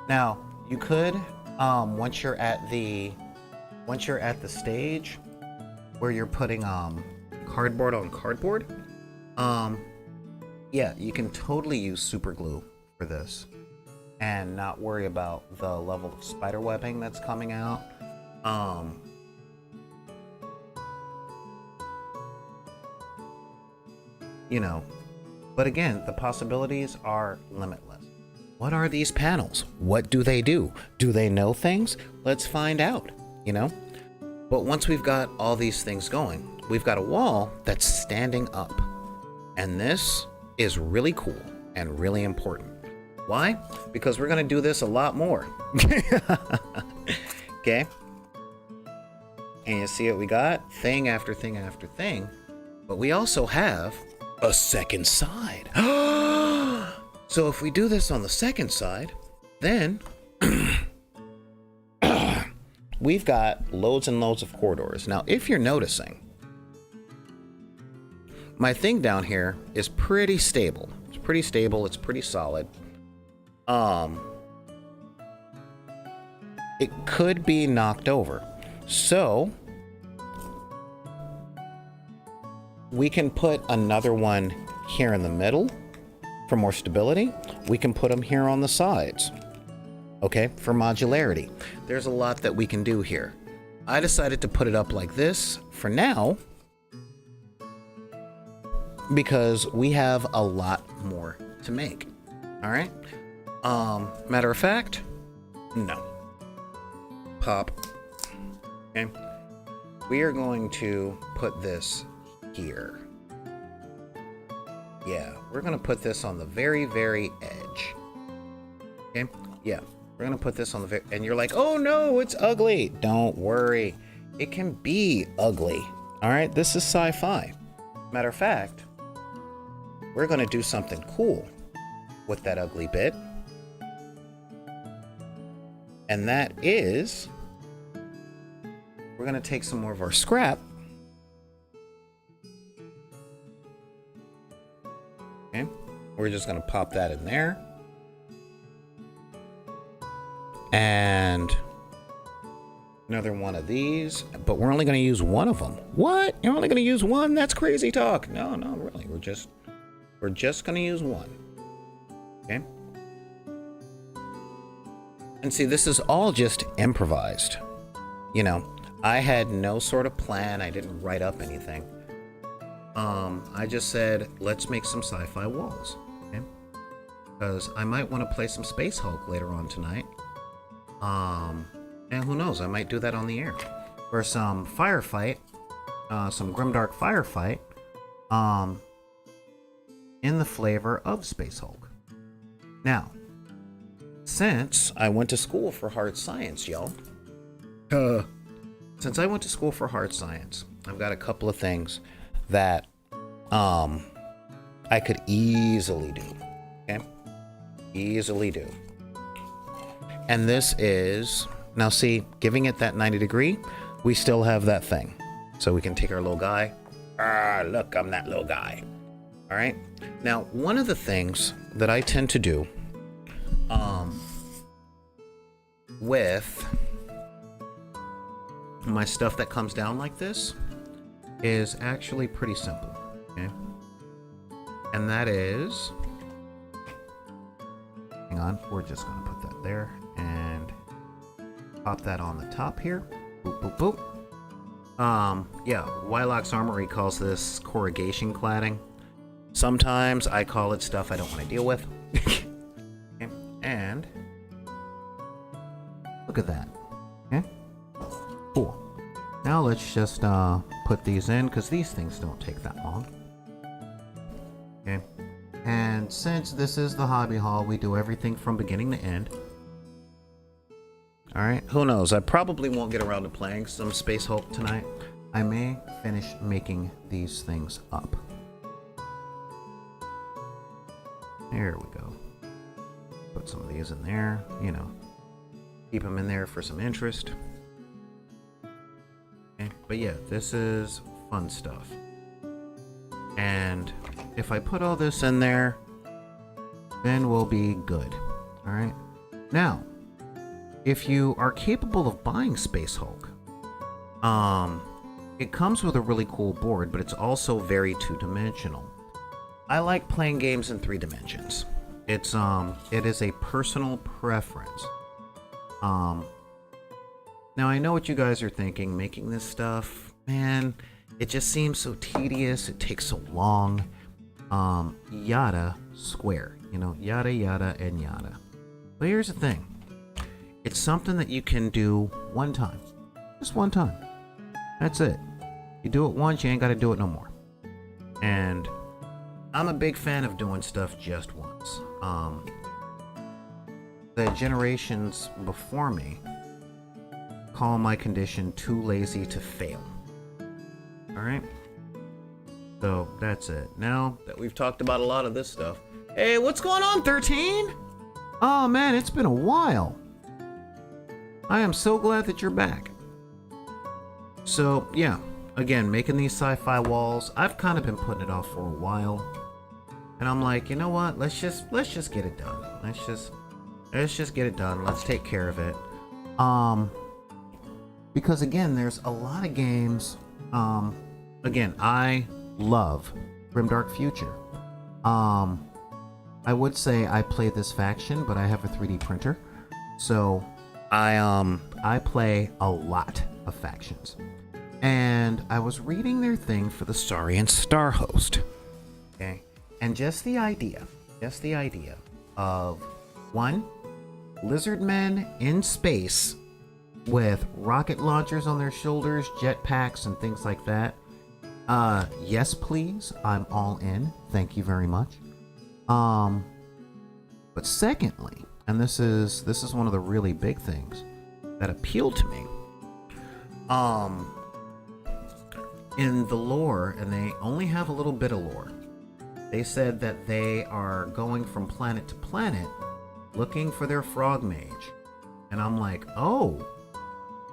Now, you could, once you're at the stage where you're putting cardboard on cardboard, yeah, you can totally use super glue for this and not worry about the level of spider webbing that's coming out. You know, but again, the possibilities are limitless. What are these panels? What do they do? Do they know things? Let's find out, you know? But once we've got all these things going, we've got a wall that's standing up. And this is really cool and really important. Why? Because we're gonna do this a lot more. Okay? And you see what we got? Thing after thing after thing. But we also have a second side. So if we do this on the second side, then we've got loads and loads of corridors. Now, if you're noticing, my thing down here is pretty stable. It's pretty stable. It's pretty solid. It could be knocked over. So we can put another one here in the middle for more stability. We can put them here on the sides, okay, for modularity. There's a lot that we can do here. I decided to put it up like this for now because we have a lot more to make. All right. Matter of fact, no. Pop. Okay. We are going to put this here. Yeah, we're going to put this on the very, very edge. Okay. Yeah, we're going to put this on the very, and you're like, oh no, it's ugly. Don't worry. It can be ugly. All right. This is sci-fi. Matter of fact, we're going to do something cool with that ugly bit. And that is, we're going to take some more of our scrap. Okay. We're just going to pop that in there. And another one of these, but we're only going to use one of them. What? You're only going to use one? That's crazy talk. No, really. We're just going to use one. Okay. And see, this is all just improvised. You know, I had no sort of plan. I didn't write up anything. I just said, let's make some sci-fi walls. Okay. Because I might want to play some Spacehulk later on tonight. And who knows, I might do that on the air. Or some firefight, some grimdark firefight, in the flavor of Spacehulk. Now, since I went to school for hard science, y'all. Since I went to school for hard science, I've got a couple of things that, I could easily do. Okay? Easily do. And this is, now see, giving it that 90 degree, we still have that thing. So we can take our little guy. Look, I'm that little guy. All right. Now, one of the things that I tend to do, with my stuff that comes down like this is actually pretty simple. Okay. And that is, hang on, we're just going to put that there and pop that on the top here. Boop, boop, boop. Yeah, Wylock's Armory calls this corrugation cladding. Sometimes I call it stuff I don't want to deal with. Okay. And look at that. Okay. Cool. Now let's just put these in because these things don't take that long. Okay. And since this is the hobby hall, we do everything from beginning to end. Alright, who knows? I probably won't get around to playing some Spacehulk tonight. I may finish making these things up. There we go. Put some of these in there, you know. Keep them in there for some interest. Okay, but yeah, this is fun stuff. And if I put all this in there, then we'll be good. Alright? Now, if you are capable of buying Spacehulk, it comes with a really cool board, but it's also very two-dimensional. I like playing games in 3 dimensions. It is a personal preference. Now I know what you guys are thinking, making this stuff, man, it just seems so tedious, it takes so long. Yada square, you know, yada yada and yada. But here's the thing. It's something that you can do one time. Just one time. That's it. You do it once, you ain't gotta do it no more. And I'm a big fan of doing stuff just once. The generations before me call my condition too lazy to fail. Alright? So that's it. Now that we've talked about a lot of this stuff. Hey, what's going on, 13? Oh man, it's been a while. I am so glad that you're back. So yeah, again, making these sci-fi walls, I've kind of been putting it off for a while. And I'm like, you know what? Let's just get it done. Let's just get it done. Let's take care of it. Because again, there's a lot of games. Again, I love Grimdark Future. I would say I play this faction, but I have a 3D printer. So I play a lot of factions. And I was reading their thing for the Saurian Star Host. Okay. And just the idea of one, lizard men in space with rocket launchers on their shoulders, jetpacks, and things like that. Yes, please. I'm all in. Thank you very much. But secondly, and this is one of the really big things that appealed to me. In the lore, and they only have a little bit of lore, they said that they are going from planet to planet looking for their frog mage. And I'm like, oh,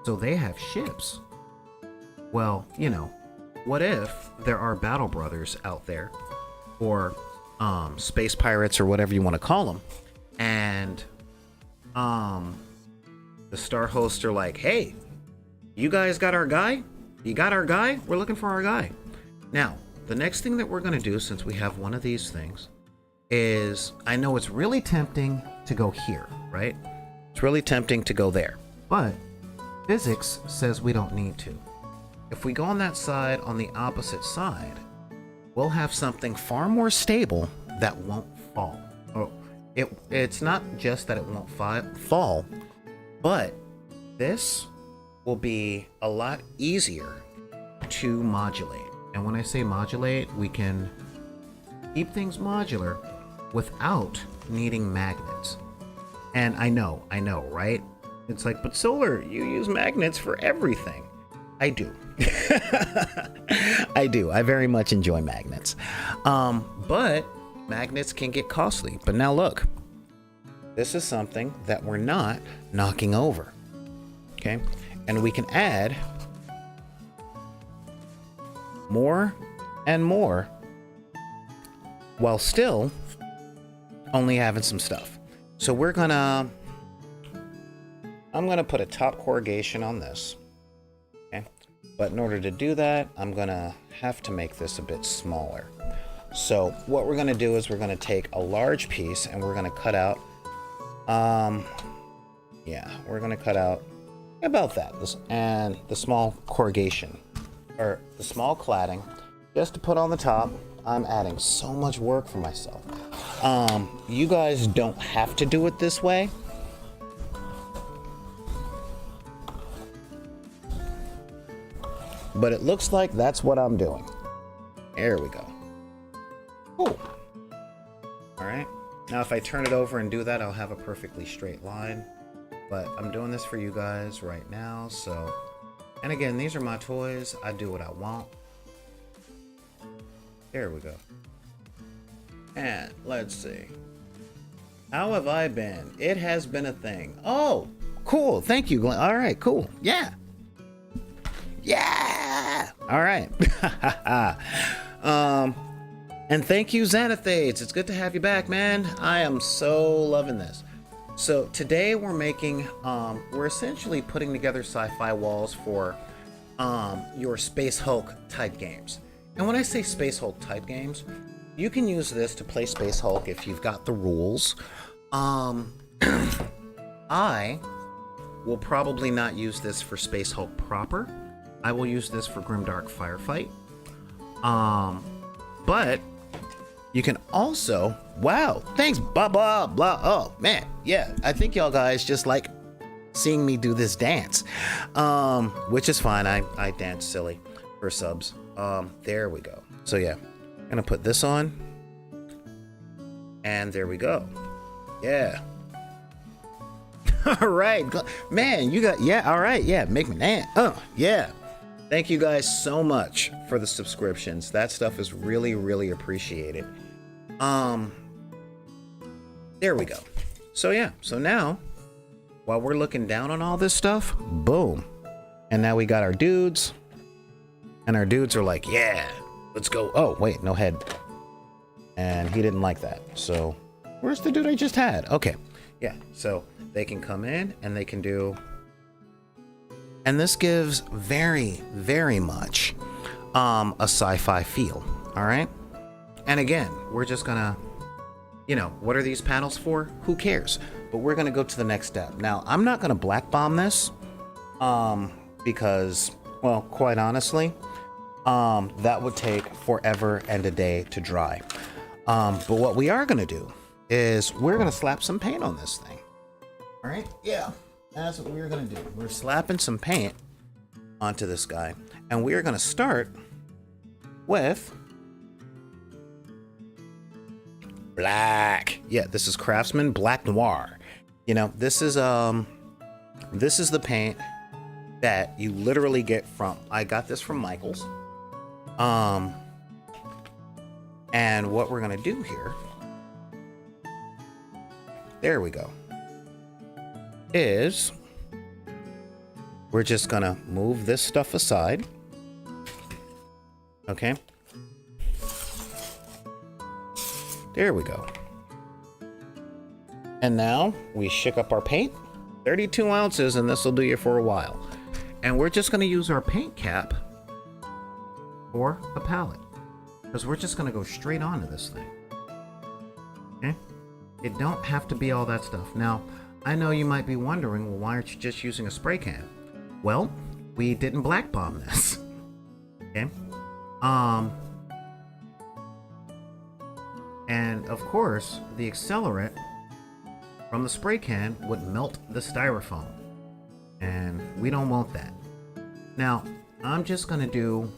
so they have ships. Well, you know, what if there are battle brothers out there, or space pirates, or whatever you want to call them, and the star hosts are like, hey, you guys got our guy? You got our guy? We're looking for our guy. Now, the next thing that we're going to do, since we have one of these things, is, I know it's really tempting to go here, right? It's really tempting to go there. But physics says we don't need to. If we go on that side, on the opposite side, we'll have something far more stable that won't fall. Oh, it's not just that it won't fall, but this will be a lot easier to modulate. And when I say modulate, we can keep things modular without needing magnets. And I know, right? It's like, but Solar, you use magnets for everything. I do. I do. I very much enjoy magnets. But magnets can get costly. But now look, this is something that we're not knocking over. Okay? And we can add more and more while still only having some stuff. So I'm gonna put a top corrugation on this. Okay. But in order to do that, I'm gonna have to make this a bit smaller. So what we're gonna do is we're gonna take a large piece and we're gonna cut out, we're gonna cut out about that, and the small corrugation, or the small cladding, just to put on the top. I'm adding so much work for myself. You guys don't have to do it this way. But it looks like that's what I'm doing. There we go. Cool. All right. Now if I turn it over and do that, I'll have a perfectly straight line. But I'm doing this for you guys right now, so. And again, these are my toys. I do what I want. There we go. And let's see. How have I been? It has been a thing. Oh, cool. Thank you, Glenn. All right, cool. Yeah. Yeah. All right. And thank you, Xanathades. It's good to have you back, man. I am so loving this. So today we're making, we're essentially putting together sci-fi walls for your Space Hulk type games. And when I say Space Hulk type games, you can use this to play Space Hulk if you've got the rules. I will probably not use this for Space Hulk proper. I will use this for Grimdark Firefight. But you can also, wow, thanks, blah, blah, blah. Oh, man, yeah, I think y'all guys just like seeing me do this dance, which is fine. I dance silly for subs. There we go. So yeah, I'm gonna put this on, and there we go. Yeah. All right, man, you got, yeah, all right, yeah, make me dance. Oh, yeah. Thank you guys so much for the subscriptions. That stuff is really, really appreciated. There we go. So yeah, so now, while we're looking down on all this stuff, boom. And now we got our dudes. And our dudes are like, yeah, let's go. Oh, wait, no head. And he didn't like that. So, where's the dude I just had? Okay, yeah, so they can come in and they can do... And this gives very, very much a sci-fi feel, all right? And again, we're just gonna, you know, what are these panels for? Who cares? But we're gonna go to the next step. Now, I'm not gonna black bomb this because, well, quite honestly, that would take forever and a day to dry. But what we are going to do is we're going to slap some paint on this thing. All right? Yeah, that's what we're going to do. We're slapping some paint onto this guy. And we are going to start with black. Yeah, this is Craftsman Black Noir. You know, this is the paint that you literally get from, I got this from Michael's. And what we're gonna do here, there we go, is we're just gonna move this stuff aside. Okay. There we go. And now we shook up our paint, 32 ounces, and this will do you for a while. And we're just gonna use our paint cap for a palette, because we're just gonna go straight onto this thing. Okay? It don't have to be all that stuff. Now, I know you might be wondering, well, why aren't you just using a spray can? Well, we didn't black bomb this. Okay? And of course, the accelerant from the spray can would melt the styrofoam, and we don't want that. Now, I'm just gonna do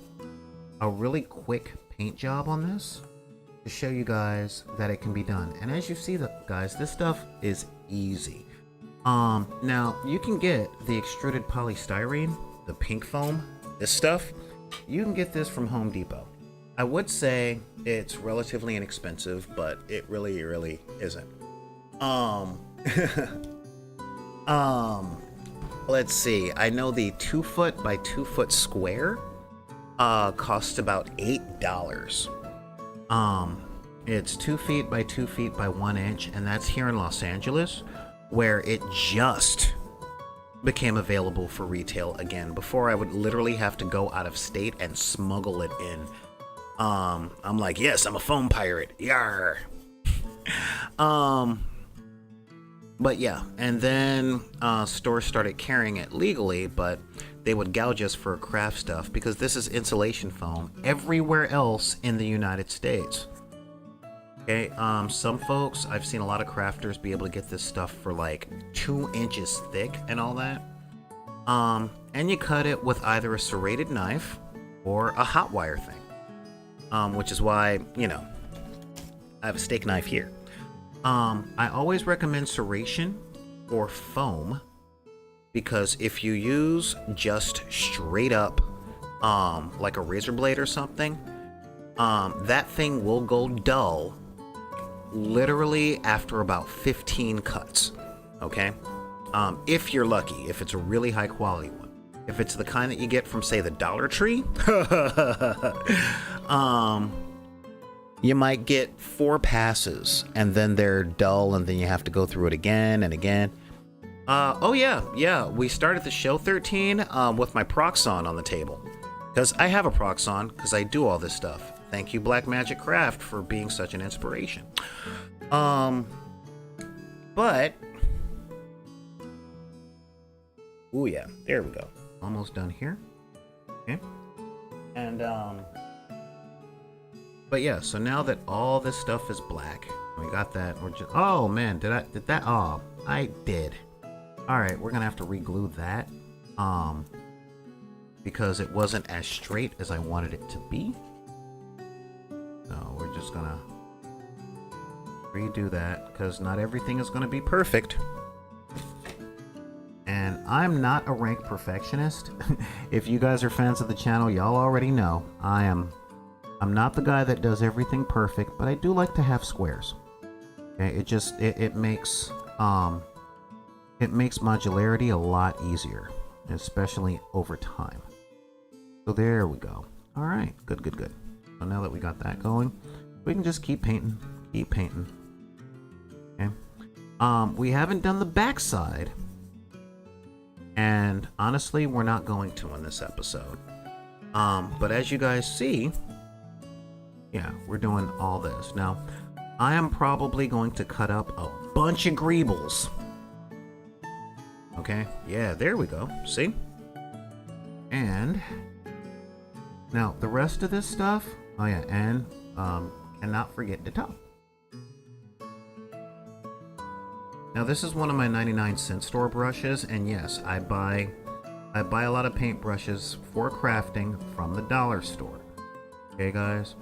a really quick paint job on this to show you guys that it can be done. And as you see, guys, this stuff is easy. Now you can get the extruded polystyrene, the pink foam, this stuff. You can get this from Home Depot. I would say it's relatively inexpensive, but it really isn't. Let's see. I know the 2 foot by 2 foot square costs about $8. It's 2 feet by 2 feet by 1 inch, and that's here in Los Angeles, where it just became available for retail again. Before, I would literally have to go out of state and smuggle it in. I'm like, yes, I'm a foam pirate. Yar. But yeah, and then stores started carrying it legally, but they would gouge us for craft stuff because this is insulation foam everywhere else in the United States. Okay, some folks, I've seen a lot of crafters be able to get this stuff for like 2 inches thick and all that. And you cut it with either a serrated knife or a hot wire thing, which is why, you know, I have a steak knife here. I always recommend serration or foam, because if you use just straight up, like a razor blade or something, that thing will go dull literally after about 15 cuts. Okay? If you're lucky, if it's a really high quality one. If it's the kind that you get from, say, the Dollar Tree, you might get 4 passes and then they're dull, and then you have to go through it again and again. Oh yeah, we started the show 13 with my Proxon on the table, because I have a Proxon because I do all this stuff. Thank you, Black Magic Craft, for being such an inspiration. But oh yeah, there we go. Almost done here. Okay, and but yeah, so now that all this stuff is black, we got that. We're just, oh man, did that? Oh, I did. All right, we're gonna have to re-glue that, because it wasn't as straight as I wanted it to be. So we're just gonna redo that, because not everything is gonna be perfect. And I'm not a rank perfectionist. If you guys are fans of the channel, y'all already know I'm not the guy that does everything perfect, but I do like to have squares. Okay, it makes modularity a lot easier, especially over time. So there we go. All right, good. So now that we got that going, we can just keep painting. Okay. We haven't done the backside, and honestly, we're not going to in this episode. But as you guys see, yeah, we're doing all this. Now, I am probably going to cut up a bunch of greebles. Okay, yeah, there we go. See? And Now, the rest of this stuff, oh yeah, and cannot forget the top. Now, this is one of my 99-cent store brushes, and yes, I buy a lot of paint brushes for crafting from the dollar store. Okay, guys?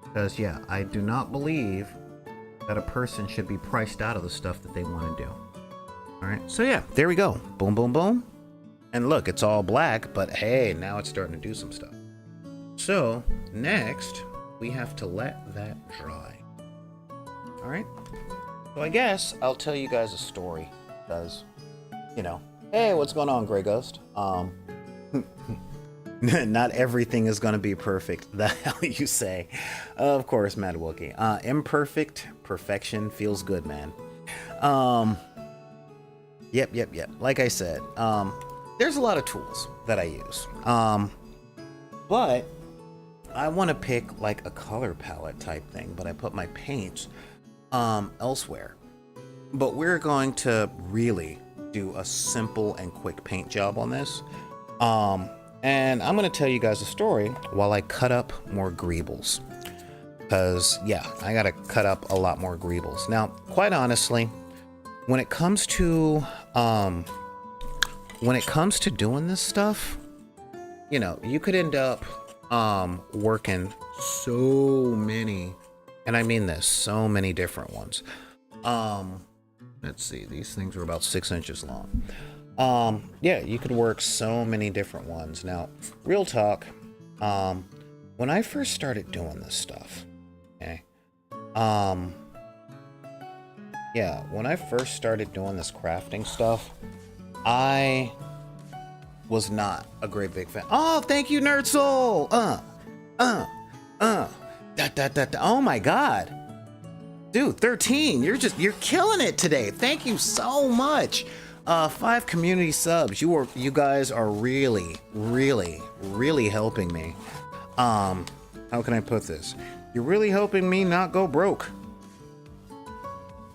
Because yeah, I do not believe that a person should be priced out of the stuff that they want to do. All right, so yeah, there we go. Boom, boom, boom. And look, it's all black, but hey, now it's starting to do some stuff. So next, we have to let that dry. All right. So I guess I'll tell you guys a story, because, you know, hey, what's going on, Grey Ghost? Not everything is going to be perfect. The hell you say? Of course, Mad Wookie. Imperfect perfection feels good, man. Yep. Like I said, there's a lot of tools that I use. But I want to pick like a color palette type thing, but I put my paints elsewhere. But we're going to really do a simple and quick paint job on this. And I'm going to tell you guys a story while I cut up more greebles. Because, yeah, I got to cut up a lot more greebles. Now, quite honestly, when it comes to doing this stuff, you know, you could end up working so many, and I mean this, so many different ones. Let's see, these things are about 6 inches long. Yeah, you could work so many different ones. Now, real talk, when I first started doing this stuff, okay, yeah, when I first started doing this crafting stuff, I was not a great big fan. Oh, thank you, Nerd Soul. Oh my God, dude, 13. You're killing it today. Thank you so much. 5 community subs. You guys are really helping me. How can I put this? You're really helping me not go broke,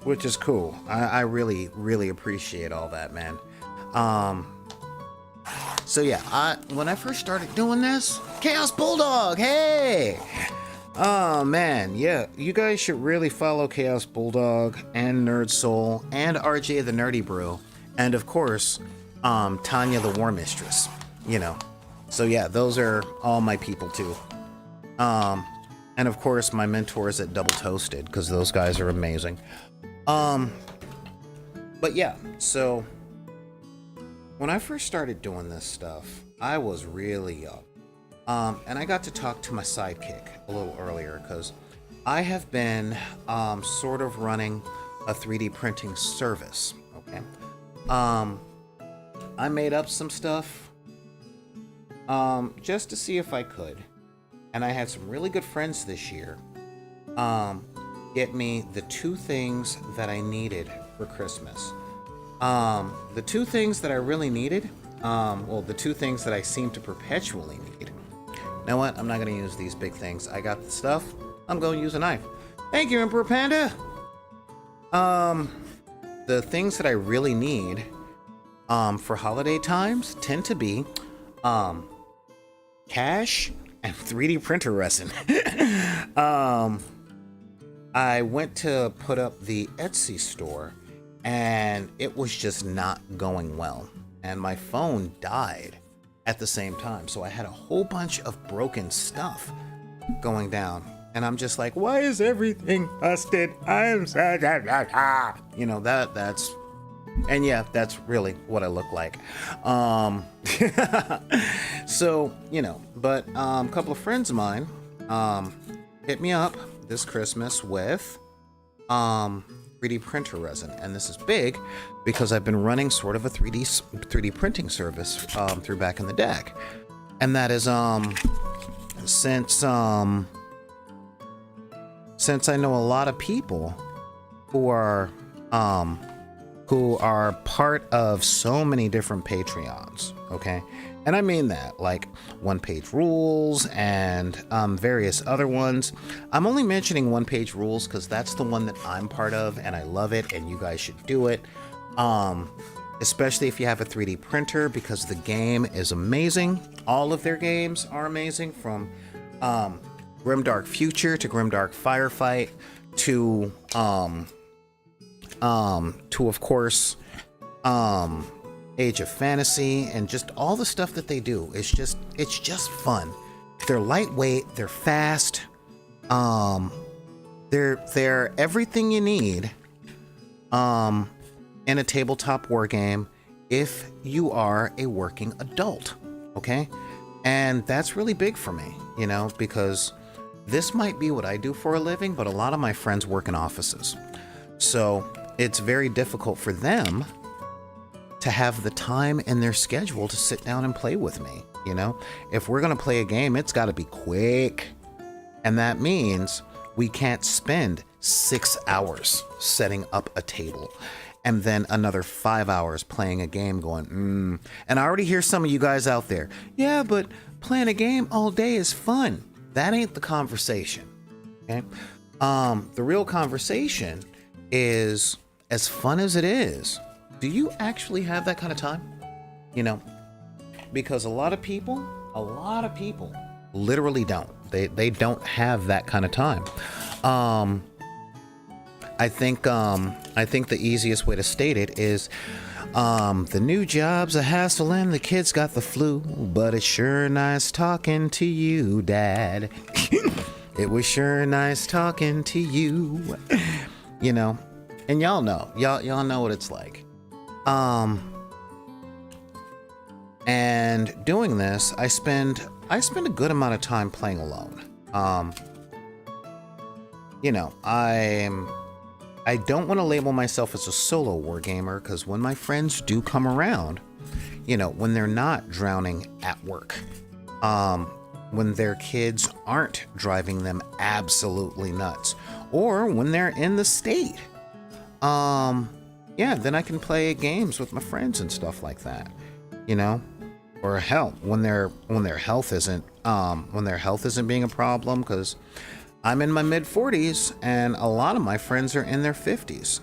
which is cool. I really appreciate all that, man. So yeah, when I first started doing this, Chaos Bulldog, hey! Oh man, yeah, you guys should really follow Chaos Bulldog and Nerd Soul and RJ the Nerdy Brew. And of course, Tanya the War Mistress, you know. So yeah, those are all my people too. And of course, my mentors at Double Toasted, because those guys are amazing. But yeah, so when I first started doing this stuff, I was really young. And I got to talk to my sidekick a little earlier, because I have been sort of running a 3D printing service, okay? I made up some stuff just to see if I could, and I had some really good friends this year get me the 2 things that I needed for Christmas. The 2 things that I really needed, well, the 2 things that I seem to perpetually need. You know what? I'm not going to use these big things. I got the stuff. I'm going to use a knife. Thank you, Emperor Panda. The things that I really need for holiday times tend to be cash and 3D printer resin. I went to put up the Etsy store and it was just not going well. And my phone died at the same time. So I had a whole bunch of broken stuff going down. And I'm just like, why is everything busted? I'm such a... You know, that's... And yeah, that's really what I look like. So, you know, but a couple of friends of mine hit me up this Christmas with 3D printer resin. And this is big because I've been running sort of a 3D printing service through back in the deck. And that is since I know a lot of people who are part of so many different Patreons, okay? And I mean that, like onepagerules and various other ones. I'm only mentioning onepagerules because that's the one that I'm part of and I love it and you guys should do it. especially if you have a 3D printer, because the game is amazing. All of their games are amazing, from Grimdark Future to Grimdark Firefight to of course Age of Fantasy, and just all the stuff that they do. It's just fun. They're lightweight, they're fast, they're everything you need in a tabletop war game if you are a working adult, okay? And that's really big for me, you know, because this might be what I do for a living, but a lot of my friends work in offices. So it's very difficult for them to have the time in their schedule to sit down and play with me, you know? If we're gonna play a game, it's gotta be quick. And that means we can't spend 6 hours setting up a table and then another 5 hours playing a game going, And I already hear some of you guys out there, yeah, but playing a game all day is fun. That ain't the conversation, okay? The real conversation is, as fun as it is, do you actually have that kind of time? You know, because a lot of people literally don't. They don't have that kind of time. I think the easiest way to state it is, the new job's a hassle and the kids got the flu, but it's sure nice talking to you, Dad. It was sure nice talking to you. You know, and y'all know what it's like. And doing this, I spend a good amount of time playing alone. You know, I don't want to label myself as a solo wargamer, because when my friends do come around, you know, when they're not drowning at work, when their kids aren't driving them absolutely nuts, or when they're in the state, yeah, then I can play games with my friends and stuff like that, you know. Or hell, when their health isn't being a problem, because I'm in my mid-40s and a lot of my friends are in their 50s.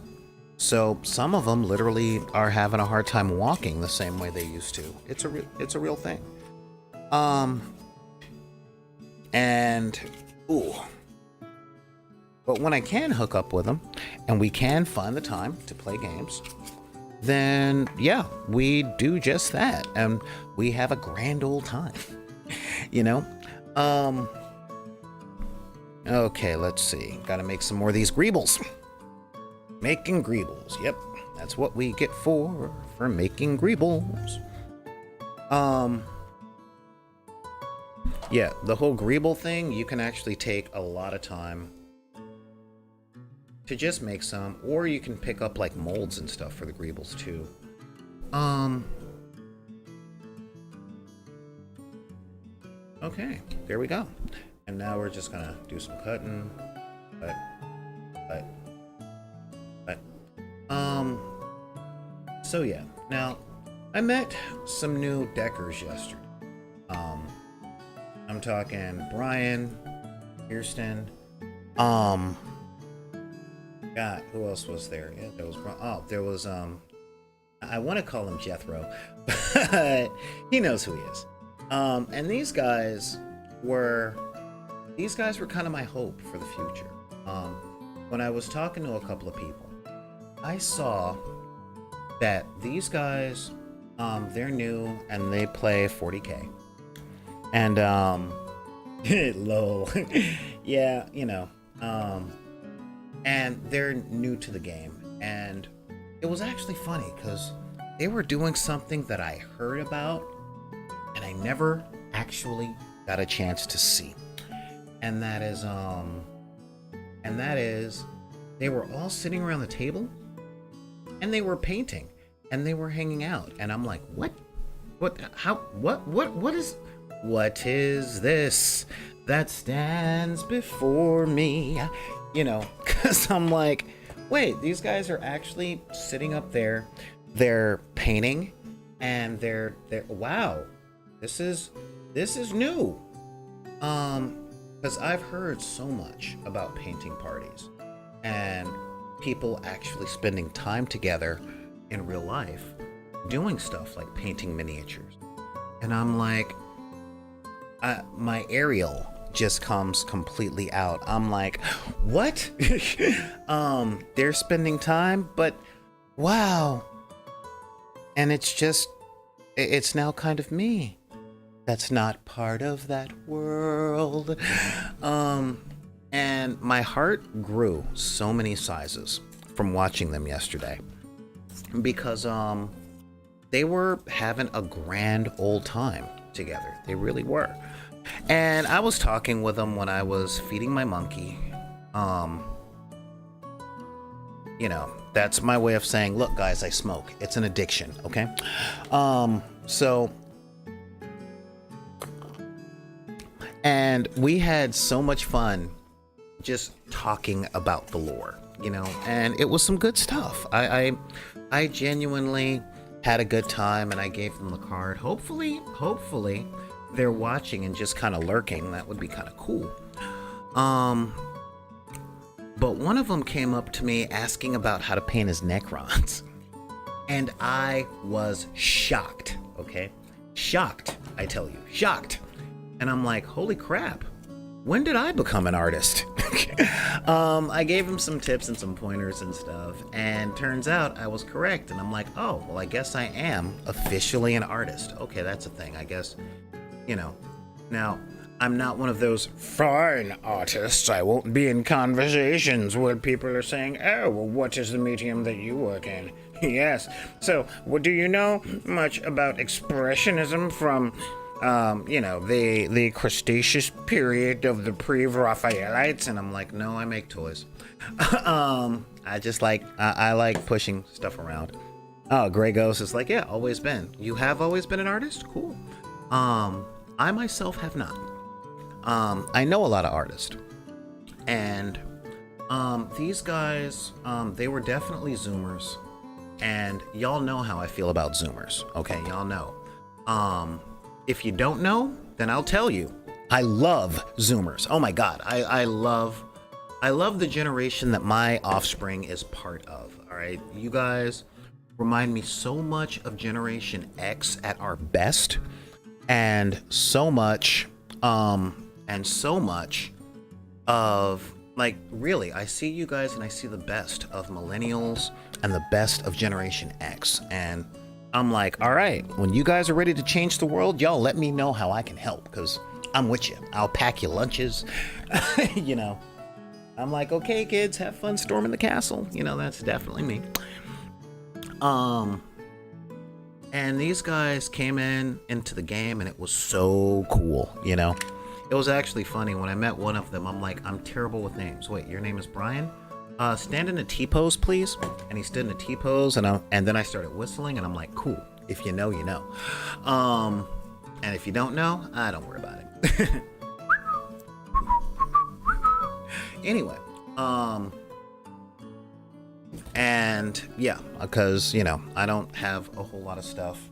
So some of them literally are having a hard time walking the same way they used to. It's a real thing. But when I can hook up with them and we can find the time to play games, then yeah, we do just that, and we have a grand old time. You know? Okay, let's see. Gotta make some more of these greebles. Making greebles. Yep, that's what we get for making greebles. Yeah, the whole greeble thing, you can actually take a lot of time to just make some, or you can pick up like molds and stuff for the greebles too. Okay, there we go. And now we're just gonna do some cutting. Cut. So yeah, now I met some new deckers yesterday. I'm talking Brian, Kirsten, God, who else was there? Yeah, there was I want to call him Jethro, but he knows who he is. And these guys were kind of my hope for the future. When I was talking to a couple of people, I saw that these guys, they're new and they play 40K. And lol. Yeah, you know. And they're new to the game, and it was actually funny because they were doing something that I heard about and I never actually got a chance to see. And that is they were all sitting around the table and they were painting and they were hanging out, and I'm like, what is this that stands before me? You know, because I'm like, wait, these guys are actually sitting up there, they're painting, and they're wow, this is new. Because I've heard so much about painting parties and people actually spending time together in real life doing stuff like painting miniatures. And I'm like, my aerial just comes completely out. I'm like, what? They're spending time, but wow. And it's now kind of me that's not part of that world. And my heart grew so many sizes from watching them yesterday, because they were having a grand old time together. They really were. And I was talking with them when I was feeding my monkey. You know, that's my way of saying, look, guys, I smoke. It's an addiction, okay? And we had so much fun just talking about the lore, you know, and it was some good stuff. I genuinely had a good time, and I gave them the card. Hopefully they're watching and just kind of lurking. That would be kind of cool. But one of them came up to me asking about how to paint his Necrons. And I was shocked, okay? Shocked, I tell you, shocked. And I'm like, holy crap, when did I become an artist? I gave him some tips and some pointers and stuff, and turns out I was correct. And I'm like, oh, well, I guess I am officially an artist. Okay, that's a thing, I guess, you know. Now, I'm not one of those fine artists. I won't be in conversations where people are saying, oh, well, what is the medium that you work in? Yes. So, well, do you know much about expressionism from, you know, the Cretaceous period of the pre-Raphaelites? And I'm like, no, I make toys. I just like, I like pushing stuff around. Oh, Grey Ghost is like, yeah, always been. You have always been an artist? Cool. I myself have not. I know a lot of artists, and these guys, they were definitely Zoomers, and y'all know how I feel about Zoomers. Okay, y'all know. If you don't know, then I'll tell you. I love Zoomers. Oh my God, I love the generation that my offspring is part of. All right, you guys remind me so much of Generation X at our best, and so much of, like, really, I see you guys and I see the best of millennials and the best of Generation X. And I'm like, all right, when you guys are ready to change the world, y'all let me know how I can help, because I'm with you. I'll pack you lunches, you know. I'm like, okay, kids, have fun storming the castle. You know, that's definitely me. And these guys came into the game, and it was so cool, you know. It was actually funny when I met one of them. I'm like, I'm terrible with names. Wait, your name is Brian? Stand in a T-pose, please. And he stood in a T-pose, and then I started whistling, and I'm like, cool. If you know, you know. And if you don't know, don't worry about it. Anyway, and yeah, because, you know, I don't have a whole lot of stuff.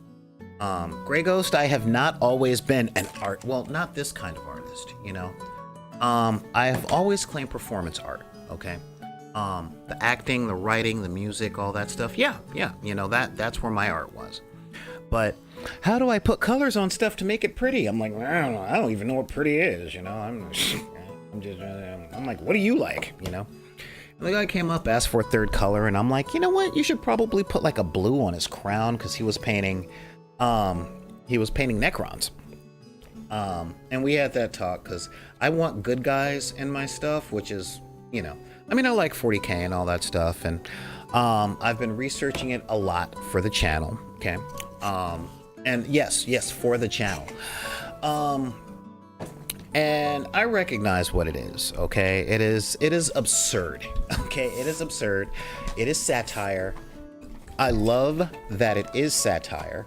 Grey Ghost, I have not always been not this kind of artist, you know. I have always claimed performance art, okay? The acting, the writing, the music, all that stuff, yeah, you know, that's where my art was. But how do I put colors on stuff to make it pretty? I'm like, I don't know, I don't even know what pretty is, you know. I'm like, what do you like, you know? And the guy came up, asked for a third color, and I'm like, you know what, you should probably put like a blue on his crown, because he was painting Necrons. And we had that talk, because I want good guys in my stuff, which is, you know, I mean, I like 40K and all that stuff, and I've been researching it a lot for the channel, okay? And yes, for the channel. And I recognize what it is, okay? It is absurd, okay? It is absurd. It is satire. I love that it is satire.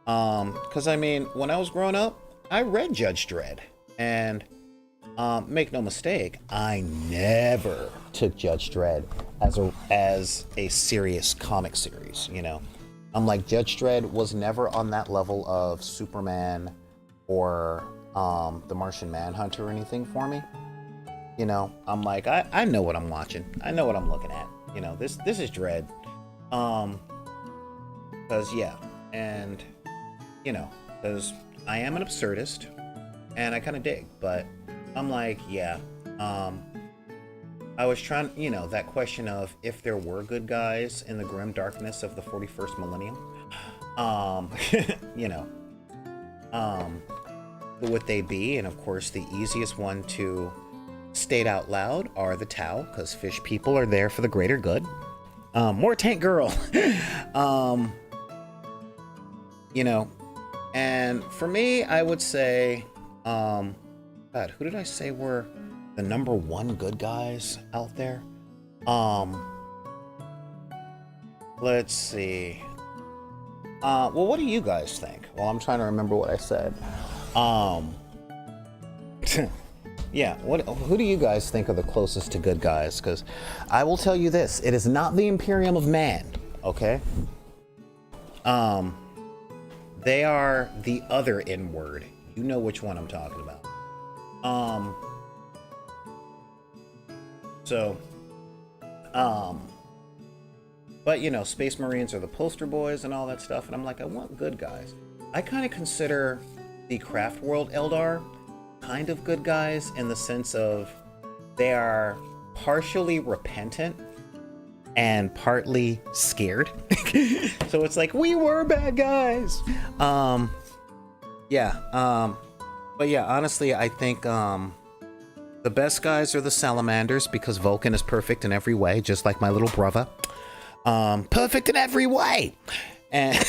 Because, I mean, when I was growing up, I read Judge Dredd. And make no mistake, I never took Judge Dredd as a serious comic series, you know? I'm like, Judge Dredd was never on that level of Superman or the Martian Manhunter or anything for me. You know, I'm like, I know what I'm watching. I know what I'm looking at. You know, this is Dredd. Because, yeah, And, you know, because I am an absurdist and I kind of dig, but I'm like, yeah, I was trying, you know, that question of if there were good guys in the grim darkness of the 41st millennium, you know, who would they be? And of course, the easiest one to state out loud are the Tao, because fish people are there for the greater good. More Tank Girl. You know, and for me, I would say, God, who did I say were the number one good guys out there? Let's see. Well, what do you guys think? Well, I'm trying to remember what I said. Yeah, who do you guys think are the closest to good guys? Because I will tell you this, it is not the Imperium of Man, okay? They are the other N-word. You know which one I'm talking about. But you know, Space Marines are the poster boys and all that stuff, and I'm like, I want good guys. I kind of consider the Craft World Eldar kind of good guys in the sense of they are partially repentant and partly scared. So it's like, we were bad guys. But yeah, honestly, I think the best guys are the Salamanders, because Vulcan is perfect in every way, just like my little brother. Perfect in every way. And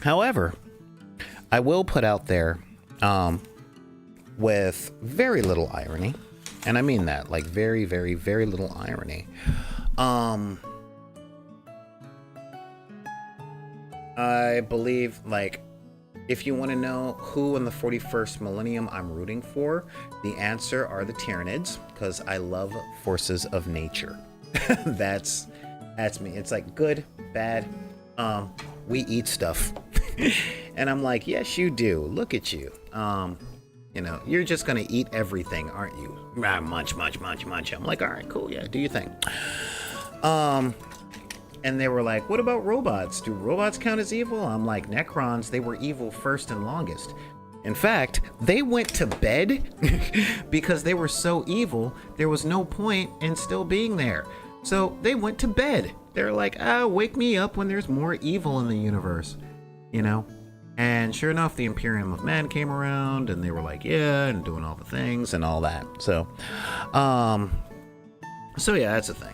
however, I will put out there, with very little irony, and I mean that, like very, very, very little irony. I believe, like, if you want to know who in the 41st millennium I'm rooting for, the answer are the Tyranids, because I love forces of nature. That's me. It's like good, bad. We eat stuff. And I'm like, yes, you do. Look at you. You know, you're just gonna eat everything, aren't you? Munch. I'm like, all right, cool, yeah, do your thing. And they were like, what about robots? Do robots count as evil? I'm like, Necrons, they were evil first and longest. In fact, they went to bed because they were so evil, there was no point in still being there. So they went to bed. They're like, wake me up when there's more evil in the universe, you know? And sure enough, the Imperium of Man came around, and they were like, yeah, and doing all the things and all that. So yeah, that's a thing.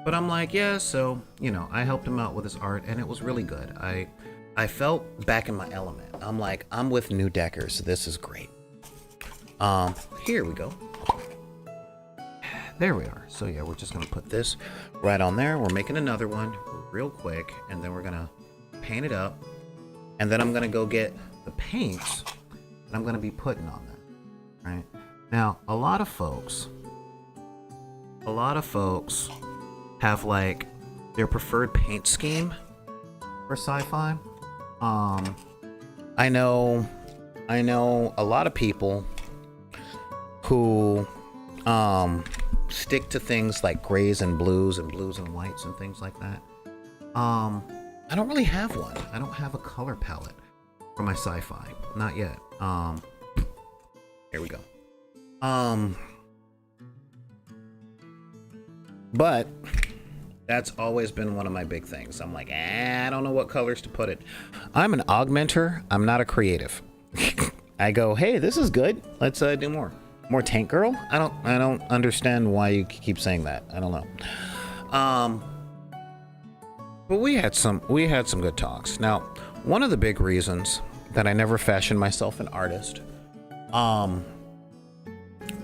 But I'm like, yeah, so, you know, I helped him out with his art, and it was really good. I felt back in my element. I'm like, I'm with new deckers. This is great. Here we go. There we are. So yeah, we're just gonna put this right on there. We're making another one real quick, and then we're gonna paint it up, and then I'm gonna go get the paints that I'm gonna be putting on them. Right now, a lot of folks have like their preferred paint scheme for sci-fi. I know a lot of people who stick to things like grays and blues and whites and things like that. I don't really have one. I don't have a color palette for my sci-fi. Not yet. Here we go. But that's always been one of my big things. I'm like, I don't know what colors to put it. I'm an augmenter. I'm not a creative. I go, hey, this is good. Let's do more. More Tank Girl? I don't understand why you keep saying that. I don't know. But we had some good talks. Now, one of the big reasons that I never fashioned myself an artist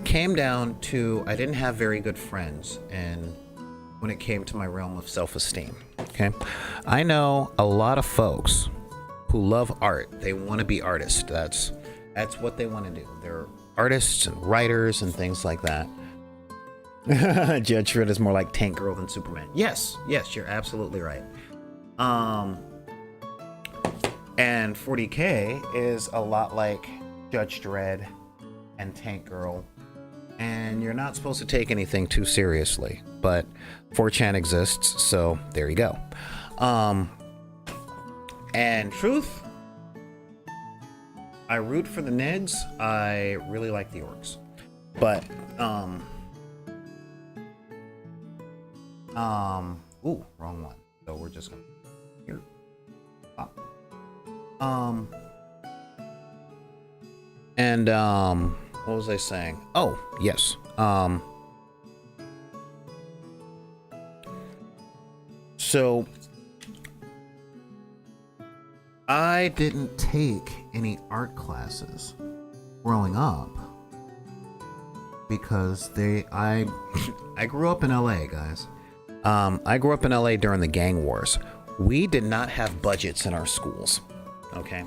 came down to I didn't have very good friends, and when it came to my realm of self-esteem. Okay, I know a lot of folks who love art. They want to be artists. That's what they want to do. They're artists and writers and things like that. Judge Shred is more like Tank Girl than Superman. Yes, you're absolutely right. And 40K is a lot like Judge Dredd and Tank Girl and you're not supposed to take anything too seriously, but 4chan exists, so there you go. And truth, I root for the Nids. I really like the orcs, but ooh, wrong one. So we're just gonna here. Stop. And what was I saying? Oh, yes. So I didn't take any art classes growing up because I grew up in LA, guys. I grew up in LA during the gang wars. We did not have budgets in our schools, okay?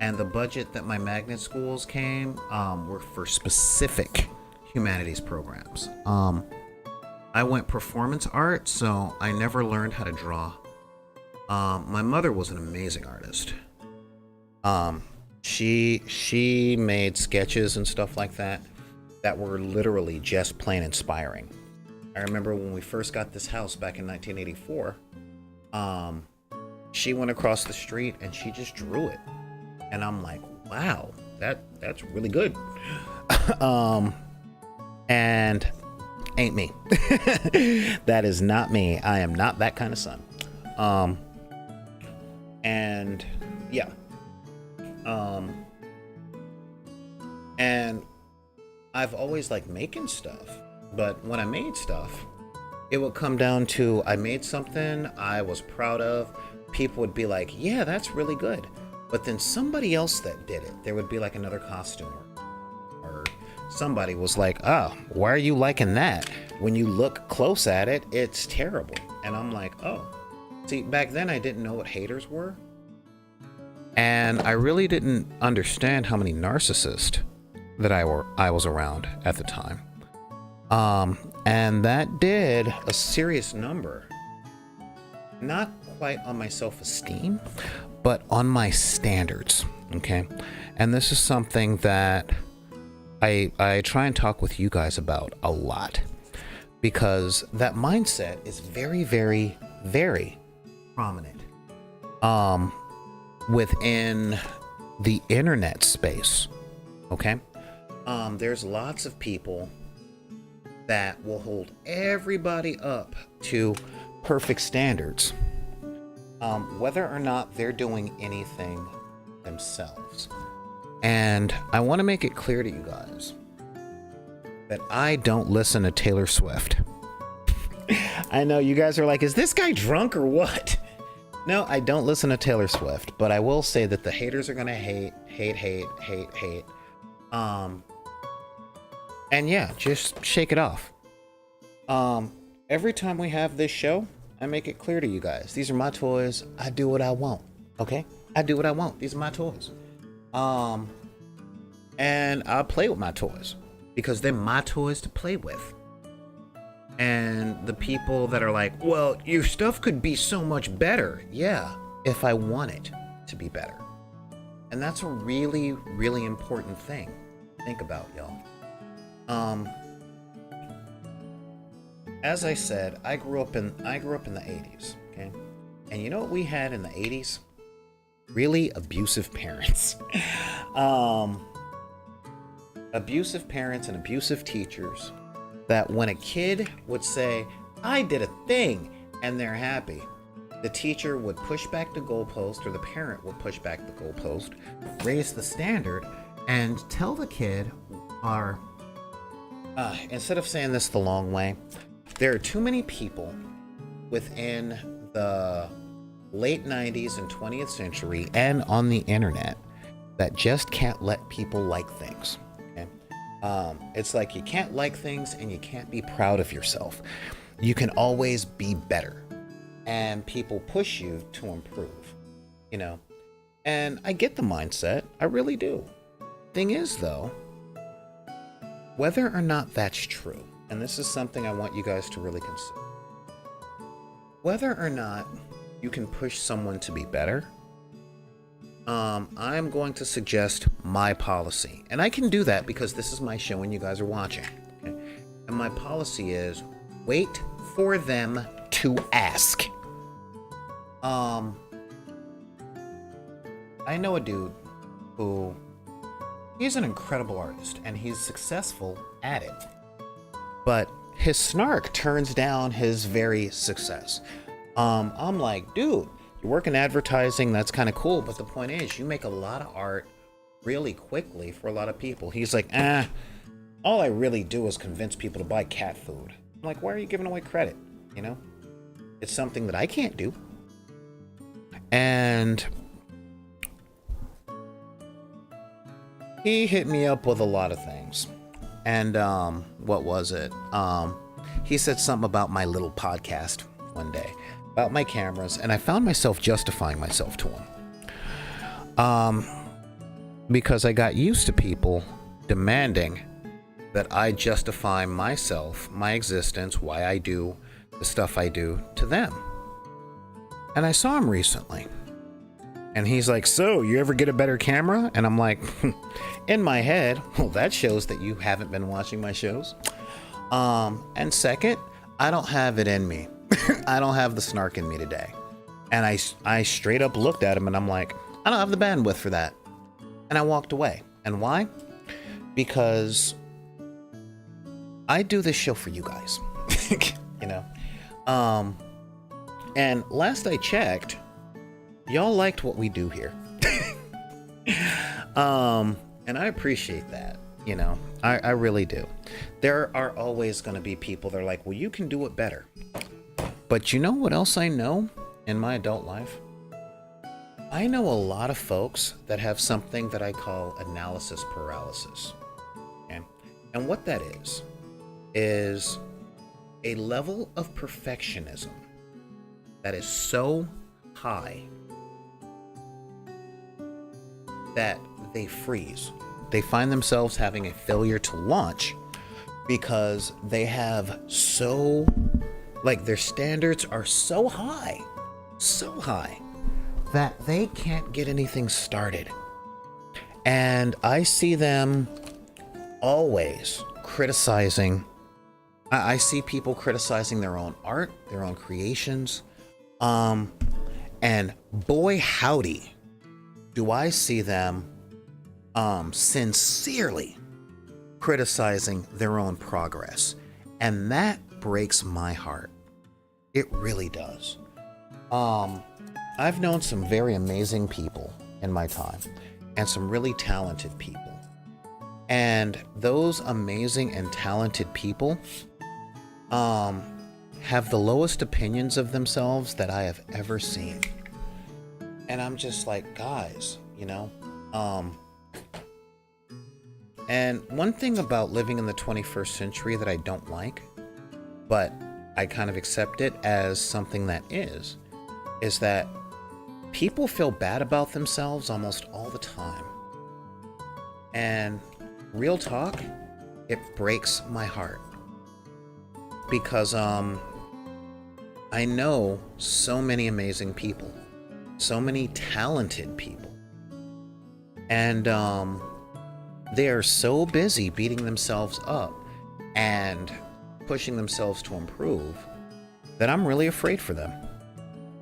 And the budget that my magnet schools came were for specific humanities programs. I went performance art, so I never learned how to draw. My mother was an amazing artist. She made sketches and stuff like that were literally just plain inspiring. I remember when we first got this house back in 1984, she went across the street and she just drew it. And I'm like, wow, that's really good. And ain't me. That is not me. I am not that kind of son. And yeah. And I've always liked making stuff, but when I made stuff, it would come down to I made something I was proud of. People would be like, yeah, that's really good. But then somebody else that did it, there would be like another costumer, or somebody was like, oh, why are you liking that? When you look close at it, it's terrible. And I'm like, oh, see, back then I didn't know what haters were. And I really didn't understand how many narcissists that I was around at the time. And that did a serious number, not quite on my self-esteem, but on my standards, okay? And this is something that I try and talk with you guys about a lot, because that mindset is very, very, very prominent within the internet space, okay? There's lots of people that will hold everybody up to perfect standards, whether or not they're doing anything themselves. And I want to make it clear to you guys that I don't listen to Taylor Swift. I know you guys are like, is this guy drunk or what? No, I don't listen to Taylor Swift, but I will say that the haters are going to hate. And yeah, just shake it off. Every time we have this show, I make it clear to you guys, these are my toys. I do what I want. Okay? I do what I want. These are my toys. And I'll play with my toys because they're my toys to play with. And the people that are like, well, your stuff could be so much better. Yeah, if I want it to be better. And that's a really, really important thing to think about, y'all. As I said, I grew up in the 80s, okay? And you know what we had in the 80s? Really abusive parents. Abusive parents and abusive teachers, that when a kid would say, I did a thing, and they're happy, the teacher would push back the goalpost, or the parent would push back the goalpost, raise the standard, and tell the kid, or instead of saying this the long way, there are too many people within the late 90s and 20th century and on the internet that just can't let people like things. Okay? It's like you can't like things and you can't be proud of yourself. You can always be better. And people push you to improve, you know? And I get the mindset. I really do. Thing is, though, whether or not that's true, and this is something I want you guys to really consider, whether or not you can push someone to be better, I'm going to suggest my policy. And I can do that because this is my show and you guys are watching. Okay? And my policy is wait for them to ask. I know a dude who, he's an incredible artist and he's successful at it. But his snark turns down his very success. I'm like, dude, you work in advertising, that's kind of cool, but the point is you make a lot of art really quickly for a lot of people. He's like, all I really do is convince people to buy cat food. I'm like, why are you giving away credit? You know, it's something that I can't do. And he hit me up with a lot of things. And what was it? He said something about my little podcast one day, about my cameras, and I found myself justifying myself to him. Because I got used to people demanding that I justify myself, my existence, why I do the stuff I do to them. And I saw him recently. And he's like, so, you ever get a better camera? And I'm like, in my head, well, that shows that you haven't been watching my shows. And second, I don't have it in me. I don't have the snark in me today. And I straight up looked at him and I'm like, I don't have the bandwidth for that. And I walked away. And why? Because I do this show for you guys. You know? And last I checked, y'all liked what we do here. And I appreciate that, you know, I really do. There are always going to be people that are like, well, you can do it better. But you know what else I know in my adult life? I know a lot of folks that have something that I call analysis paralysis. Okay? And what that is a level of perfectionism that is so high that they freeze. They find themselves having a failure to launch because they have their standards are so high that they can't get anything started. And I see them always criticizing. I see people criticizing their own art, their own creations. And boy, howdy, do I see them sincerely criticizing their own progress. And that breaks my heart. It really does. I've known some very amazing people in my time and some really talented people. And those amazing and talented people have the lowest opinions of themselves that I have ever seen. And I'm just like, guys, you know, and one thing about living in the 21st century that I don't like, but I kind of accept it as something that is that people feel bad about themselves almost all the time. And real talk, it breaks my heart. Because I know so many amazing people, so many talented people, and they are so busy beating themselves up and pushing themselves to improve that I'm really afraid for them.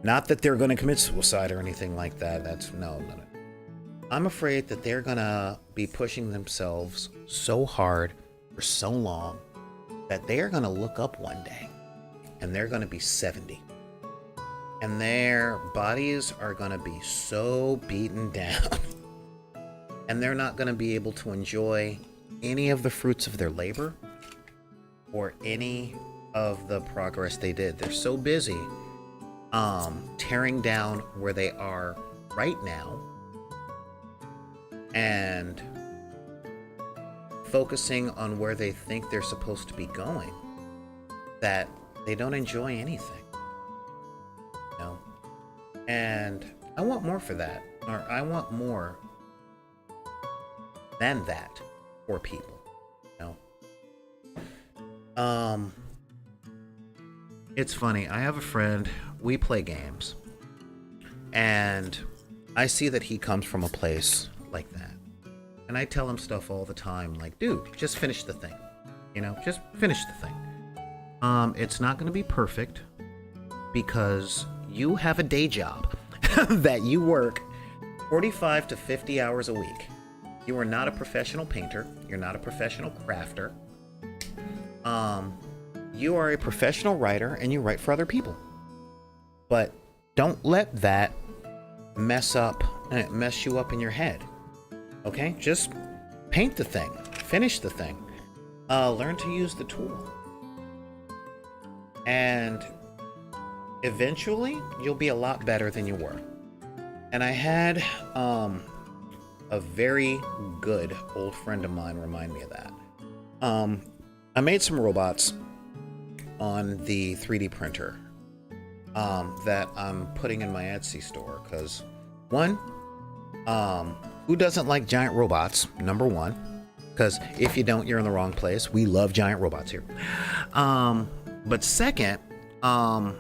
Not that they're going to commit suicide or anything like that. That's no. I'm afraid that they're going to be pushing themselves so hard for so long that they are going to look up one day and they're going to be 70. And their bodies are going to be so beaten down. And they're not going to be able to enjoy any of the fruits of their labor or any of the progress they did. They're so busy tearing down where they are right now and focusing on where they think they're supposed to be going that they don't enjoy anything. You know? And I want more for that. Or I want more than that for people. You know? It's funny. I have a friend. We play games. And I see that he comes from a place like that. And I tell him stuff all the time, like, dude, just finish the thing. You know, just finish the thing. It's not going to be perfect because you have a day job that you work 45 to 50 hours a week. You are not a professional painter. You're not a professional crafter. You are a professional writer and you write for other people. But don't let that mess you up in your head. Okay? Just paint the thing. Finish the thing. Learn to use the tool. And eventually, you'll be a lot better than you were. And I had a very good old friend of mine remind me of that. I made some robots on the 3D printer that I'm putting in my Etsy store. Because, one, who doesn't like giant robots? Number one. Because if you don't, you're in the wrong place. We love giant robots here. But second, I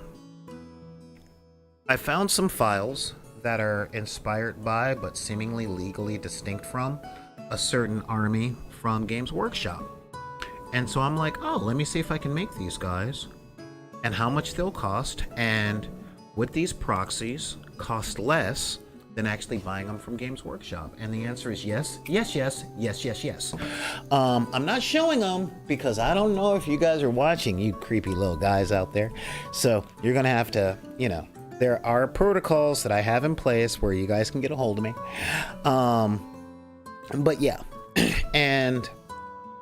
found some files that are inspired by, but seemingly legally distinct from, a certain army from Games Workshop. And so I'm like, oh, let me see if I can make these guys and how much they'll cost, and would these proxies cost less than actually buying them from Games Workshop? And the answer is yes, yes, yes, yes, yes, yes. I'm not showing them because I don't know if you guys are watching, you creepy little guys out there. So you're gonna have to, you know, there are protocols that I have in place where you guys can get a hold of me. But yeah, and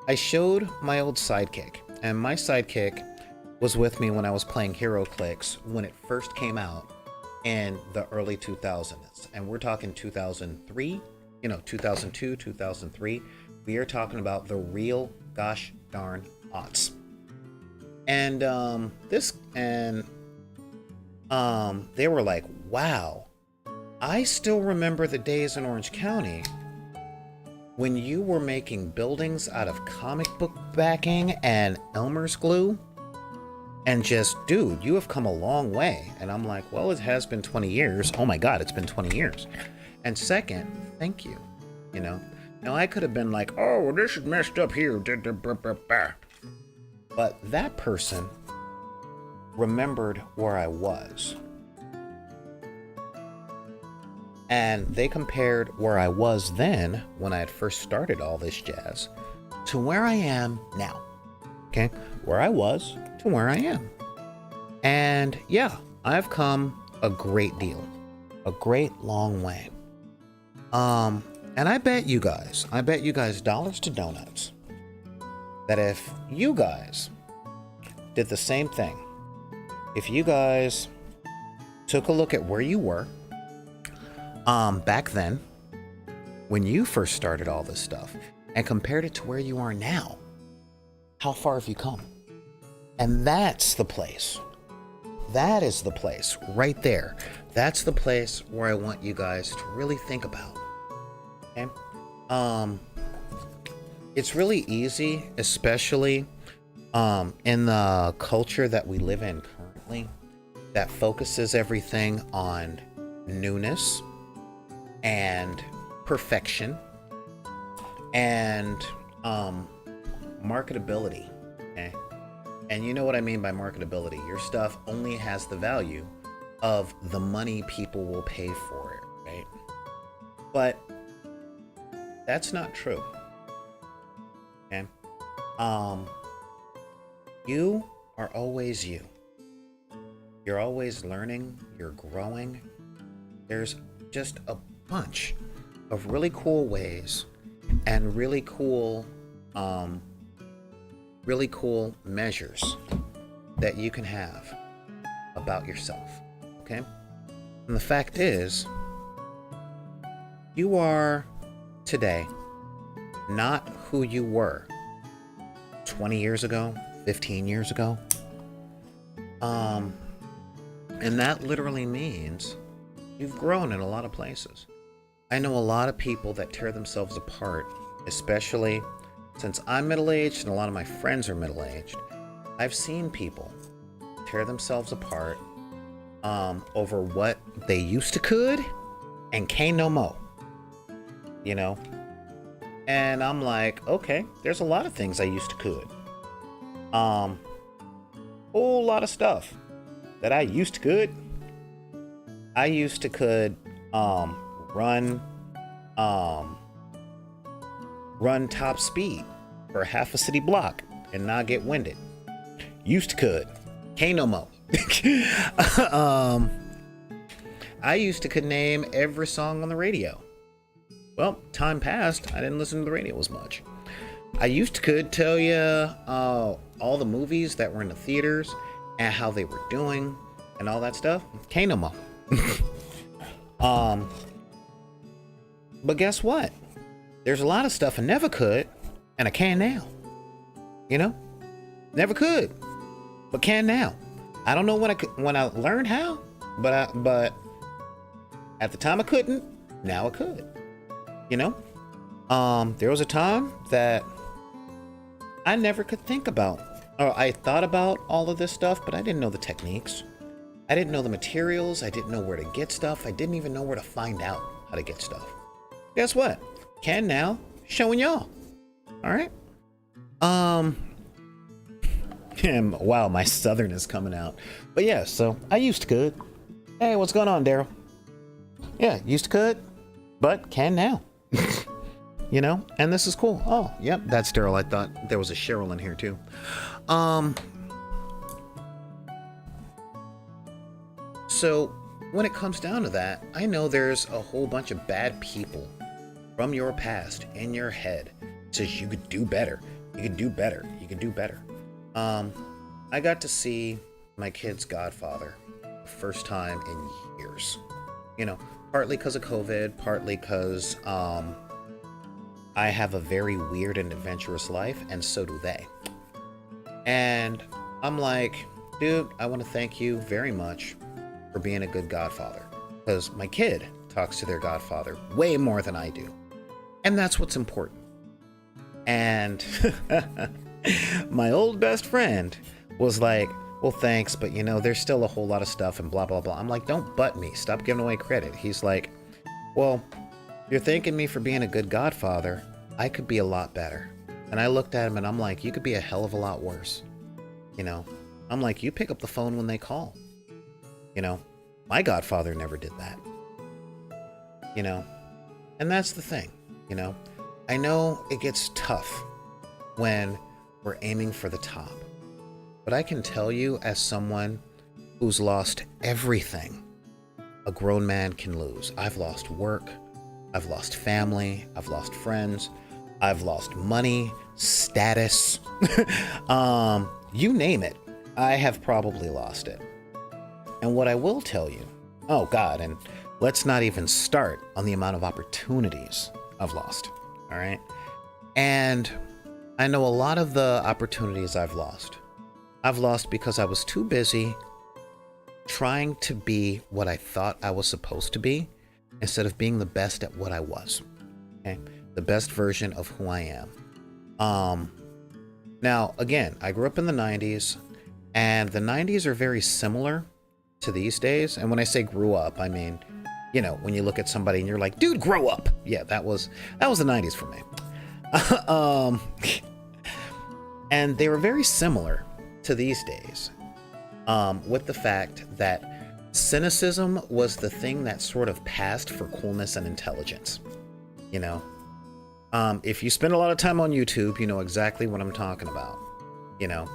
I showed my old sidekick, and my sidekick was with me when I was playing HeroClix when it first came out in the early 2000s. And we're talking 2003, 2002, 2003. We are talking about the real gosh darn aughts. And they were like, wow, I still remember the days in Orange County when you were making buildings out of comic book backing and Elmer's glue. And just, dude, you have come a long way. And I'm like, well, it has been 20 years. Oh my God, it's been 20 years. And second, thank you. You know, now I could have been like, oh, this is messed up here. But that person remembered where I was. And they compared where I was then, when I had first started all this jazz, to where I am now. Okay? Where I was to where I am. And yeah, I've come a great deal. A great long way. And I bet you guys dollars to donuts, that if you guys did the same thing, if you guys took a look at where you were back then, when you first started all this stuff, and compared it to where you are now, how far have you come? And that's the place. That is the place right there. That's the place where I want you guys to really think about. Okay? It's really easy, especially in the culture that we live in currently, that focuses everything on newness and perfection and marketability. Okay? And you know what I mean by marketability. Your stuff only has the value of the money people will pay for it, right? But that's not true. Okay? You are always you. You're always learning, you're growing. There's just a bunch of really cool ways and really cool measures that you can have about yourself. Okay? And the fact is, you are today not who you were 20 years ago, 15 years ago. And that literally means you've grown in a lot of places. I know a lot of people that tear themselves apart, especially since I'm middle-aged and a lot of my friends are middle-aged. I've seen people tear themselves apart over what they used to could and can't no more. You know? And I'm like, okay, there's a lot of things I used to could. Um, whole lot of stuff that I used to could. I used to could run um run top speed for half a city block and not get winded. Used to could. Can't no more. I used to could name every song on the radio. Well, time passed. I didn't listen to the radio as much. I used to could tell you all the movies that were in the theaters and how they were doing and all that stuff. Can't no more. But guess what? There's a lot of stuff I never could, and I can now. You know, never could, but can now. I don't know when I learned how, but at the time I couldn't. Now I could. You know, there was a time that I never could think about, or I thought about all of this stuff, but I didn't know the techniques. I didn't know the materials. I didn't know where to get stuff. I didn't even know where to find out how to get stuff. Guess what? Can now, showing y'all. All right. Wow, my southern is coming out. But yeah, so I used to could. Hey, what's going on, Daryl? Yeah, used to could, but can now. You know, and this is cool. Oh, yep, that's Daryl. I thought there was a Cheryl in here too. So when it comes down to that, I know there's a whole bunch of bad people from your past in your head says you could do better. You could do better. You could do better. I got to see my kid's godfather the first time in years. You know, partly because of COVID, partly because I have a very weird and adventurous life, and so do they. And I'm like, dude, I want to thank you very much for being a good godfather, because my kid talks to their godfather way more than I do, and that's what's important. And my old best friend was like, well, thanks, but you know, there's still a whole lot of stuff and blah, blah, blah. I'm like, don't butt me. Stop giving away credit. He's like, well, you're thanking me for being a good godfather. I could be a lot better. And I looked at him and I'm like, you could be a hell of a lot worse. You know, I'm like, you pick up the phone when they call. You know, my godfather never did that. You know, and that's the thing, you know. I know it gets tough when we're aiming for the top. But I can tell you, as someone who's lost everything a grown man can lose. I've lost work. I've lost family. I've lost friends. I've lost money, status. You name it. I have probably lost it. And what I will tell you, oh God, and let's not even start on the amount of opportunities I've lost. All right. And I know a lot of the opportunities I've lost because I was too busy trying to be what I thought I was supposed to be instead of being the best at what I was. Okay. The best version of who I am. Now, again, I grew up in the 90s, and the 90s are very similar to these days. And when I say grew up, I mean, you know, when you look at somebody and you're like, dude, grow up. Yeah, that was the 90s for me. And they were very similar to these days, with the fact that cynicism was the thing that sort of passed for coolness and intelligence. You know, if you spend a lot of time on YouTube, you know exactly what I'm talking about. You know,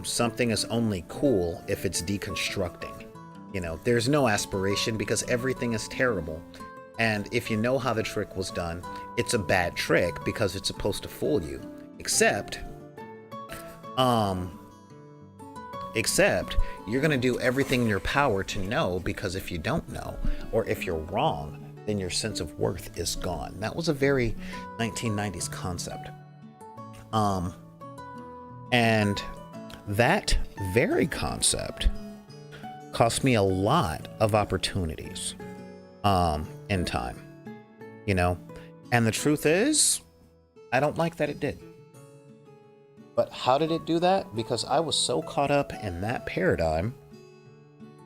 something is only cool if it's deconstructing. You know, there's no aspiration because everything is terrible. And if you know how the trick was done, it's a bad trick because it's supposed to fool you. Except you're going to do everything in your power to know, because if you don't know, or if you're wrong, then your sense of worth is gone. That was a very 1990s concept. And that very concept cost me a lot of opportunities in time, you know. And the truth is, I don't like that it did. But how did it do that? Because I was so caught up in that paradigm.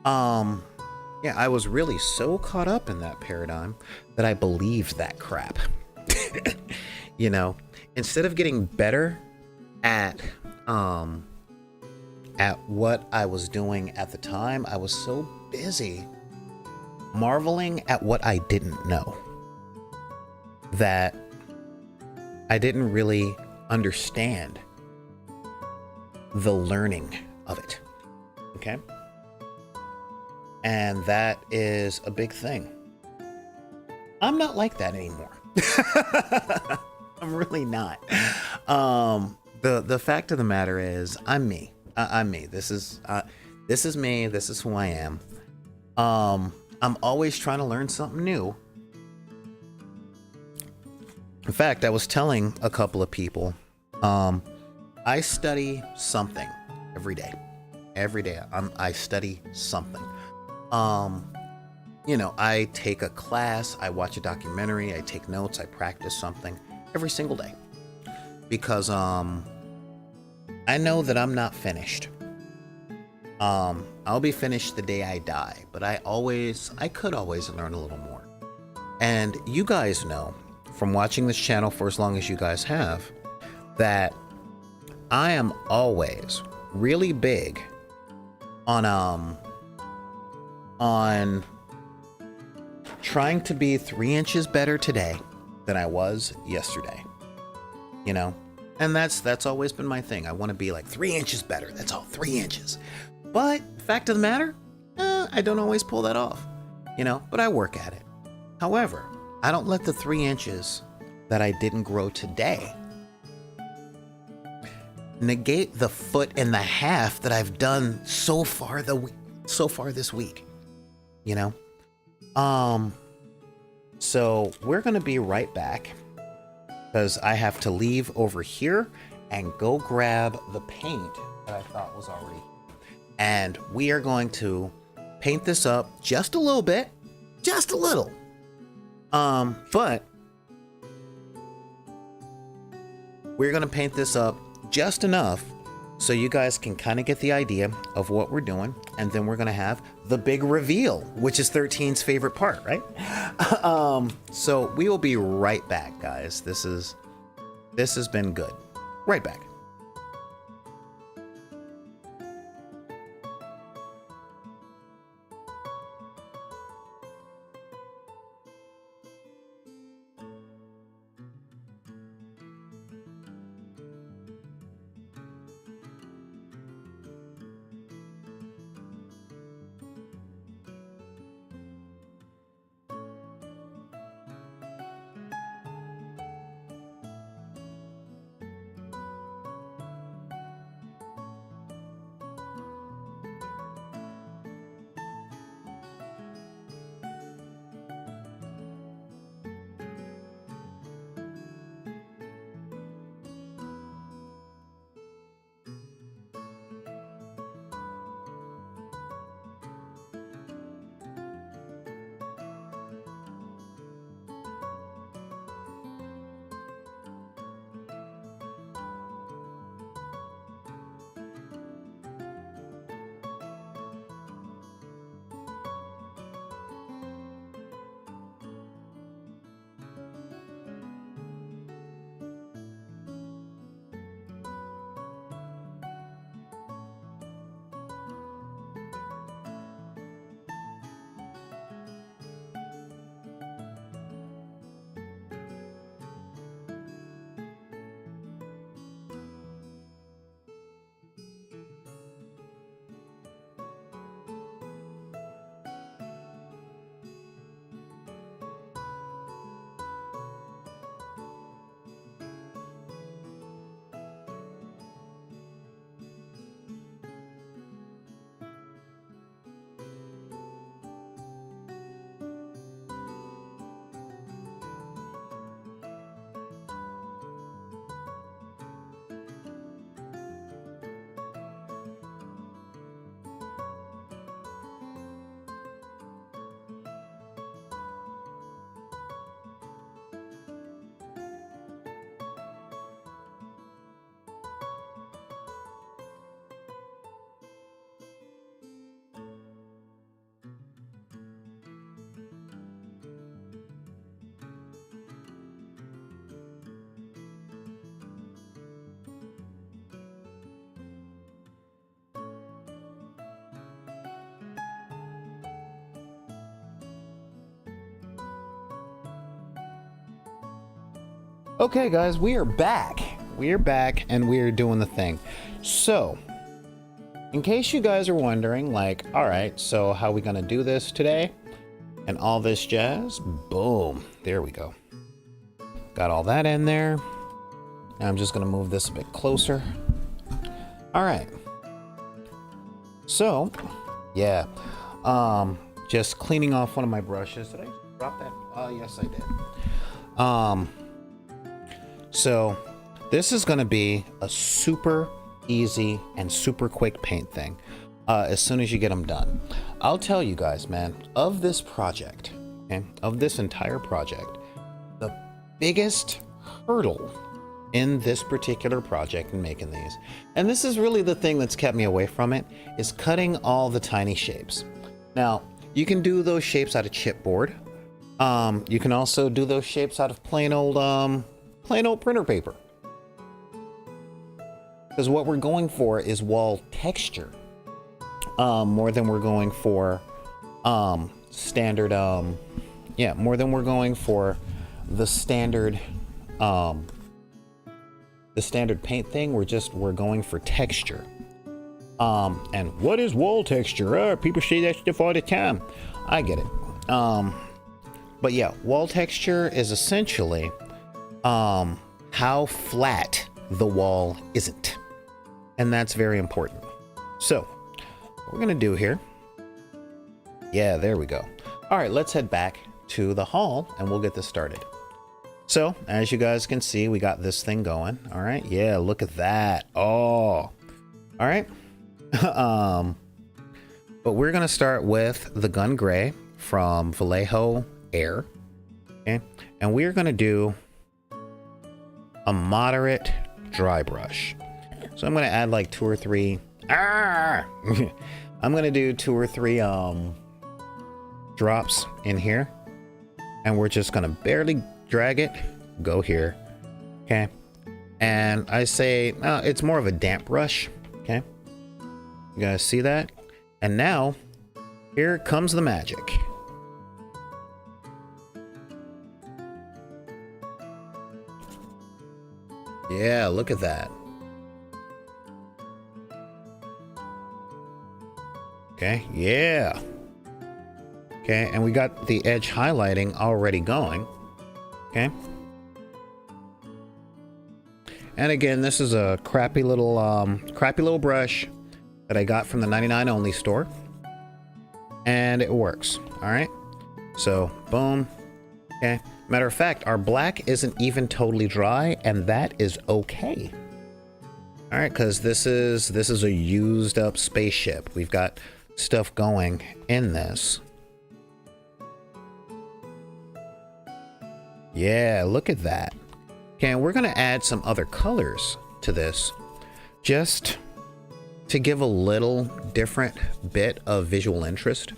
Yeah, I was really so caught up in that paradigm that I believed that crap. You know, instead of getting better at um, at what I was doing at the time. I was so busy marveling at what I didn't know that I didn't really understand the learning of it. Okay? And that is a big thing. I'm not like that anymore. I'm really not. The fact of the matter is, I'm me. I'm me. This is me. This is who I am. I'm always trying to learn something new. In fact, I was telling a couple of people, I study something every day. Every day, I study something. You know, I take a class, I watch a documentary, I take notes, I practice something every single day. Because I know that I'm not finished. I'll be finished the day I die, but I could always learn a little more. And you guys know, from watching this channel for as long as you guys have, that I am always really big on trying to be 3 inches better today than I was yesterday. You know? And that's always been my thing. I want to be like 3 inches better. That's all, 3 inches. But fact of the matter, I don't always pull that off. You know, but I work at it. However, I don't let the 3 inches that I didn't grow today negate the 1.5 foot that I've done so far this week. You know? So we're gonna be right back because I have to leave over here and go grab the paint that I thought was already. And we are going to paint this up just a little bit, just a little. But we're gonna paint this up just enough so you guys can kind of get the idea of what we're doing, and then we're gonna have the big reveal, which is 13's favorite part, right? So we will be right back, guys. This has been good. Right back. Okay, guys, we are back. We are back and we are doing the thing. So, in case you guys are wondering, like, all right, so how are we gonna do this today? And all this jazz? Boom. There we go. Got all that in there. Now I'm just gonna move this a bit closer. All right. So, yeah. Just cleaning off one of my brushes. Did I drop that? Yes, I did. So this is gonna be a super easy and super quick paint thing. As soon as you get them done. I'll tell you guys, man, of this project, okay, of this entire project, the biggest hurdle in this particular project in making these, and this is really the thing that's kept me away from it, is cutting all the tiny shapes. Now, you can do those shapes out of chipboard. You can also do those shapes out of plain old printer paper. Because what we're going for is wall texture. More than we're going for standard more than we're going for the standard paint thing. We're going for texture. And what is wall texture? People say that stuff all the time. I get it. But yeah, wall texture is essentially how flat the wall isn't, and that's very important. So what we're gonna do here, yeah, there we go. All right, let's head back to the hall and we'll get this started. So as you guys can see, we got this thing going. All right, yeah, look at that. Oh, all right. But we're gonna start with the gun gray from Vallejo Air, okay, and we're gonna do a moderate dry brush. So I'm gonna add like 2 or 3. I'm gonna do 2 or 3 drops in here, and we're just gonna barely drag it, go here, okay. And I say it's more of a damp brush, okay. You guys see that? And now here comes the magic. Yeah, look at that. Okay, yeah. Okay, and we got the edge highlighting already going. Okay. And again, this is a crappy little brush that I got from the 99 only store. And it works. All right. So, boom. Okay. Matter of fact, our black isn't even totally dry, and that is okay. All right, because this is a used up spaceship. We've got stuff going in this. Yeah, look at that. Okay, and we're gonna add some other colors to this, just to give a little different bit of visual interest.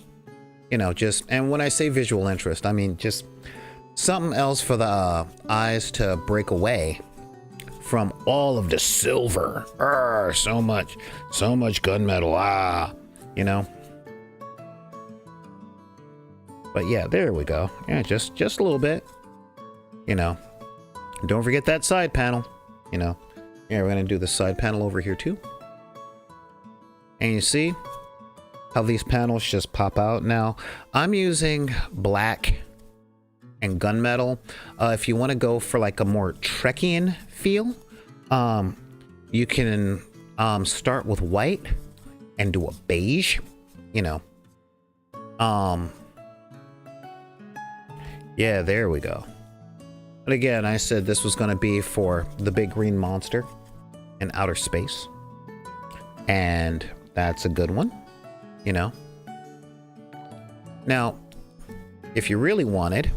You know, and when I say visual interest, I mean just something else for the eyes to break away from all of the silver. So much gunmetal. You know. But yeah, there we go. Yeah, just a little bit. You know. Don't forget that side panel. You know. Yeah, we're gonna do the side panel over here too. And you see how these panels just pop out. Now, I'm using black and gunmetal. If you want to go for like a more Trekkian feel, you can start with white and do a beige, you know. Yeah, there we go. But again, I said this was going to be for the big green monster in outer space, and that's a good one, you know. Now, if you really wanted,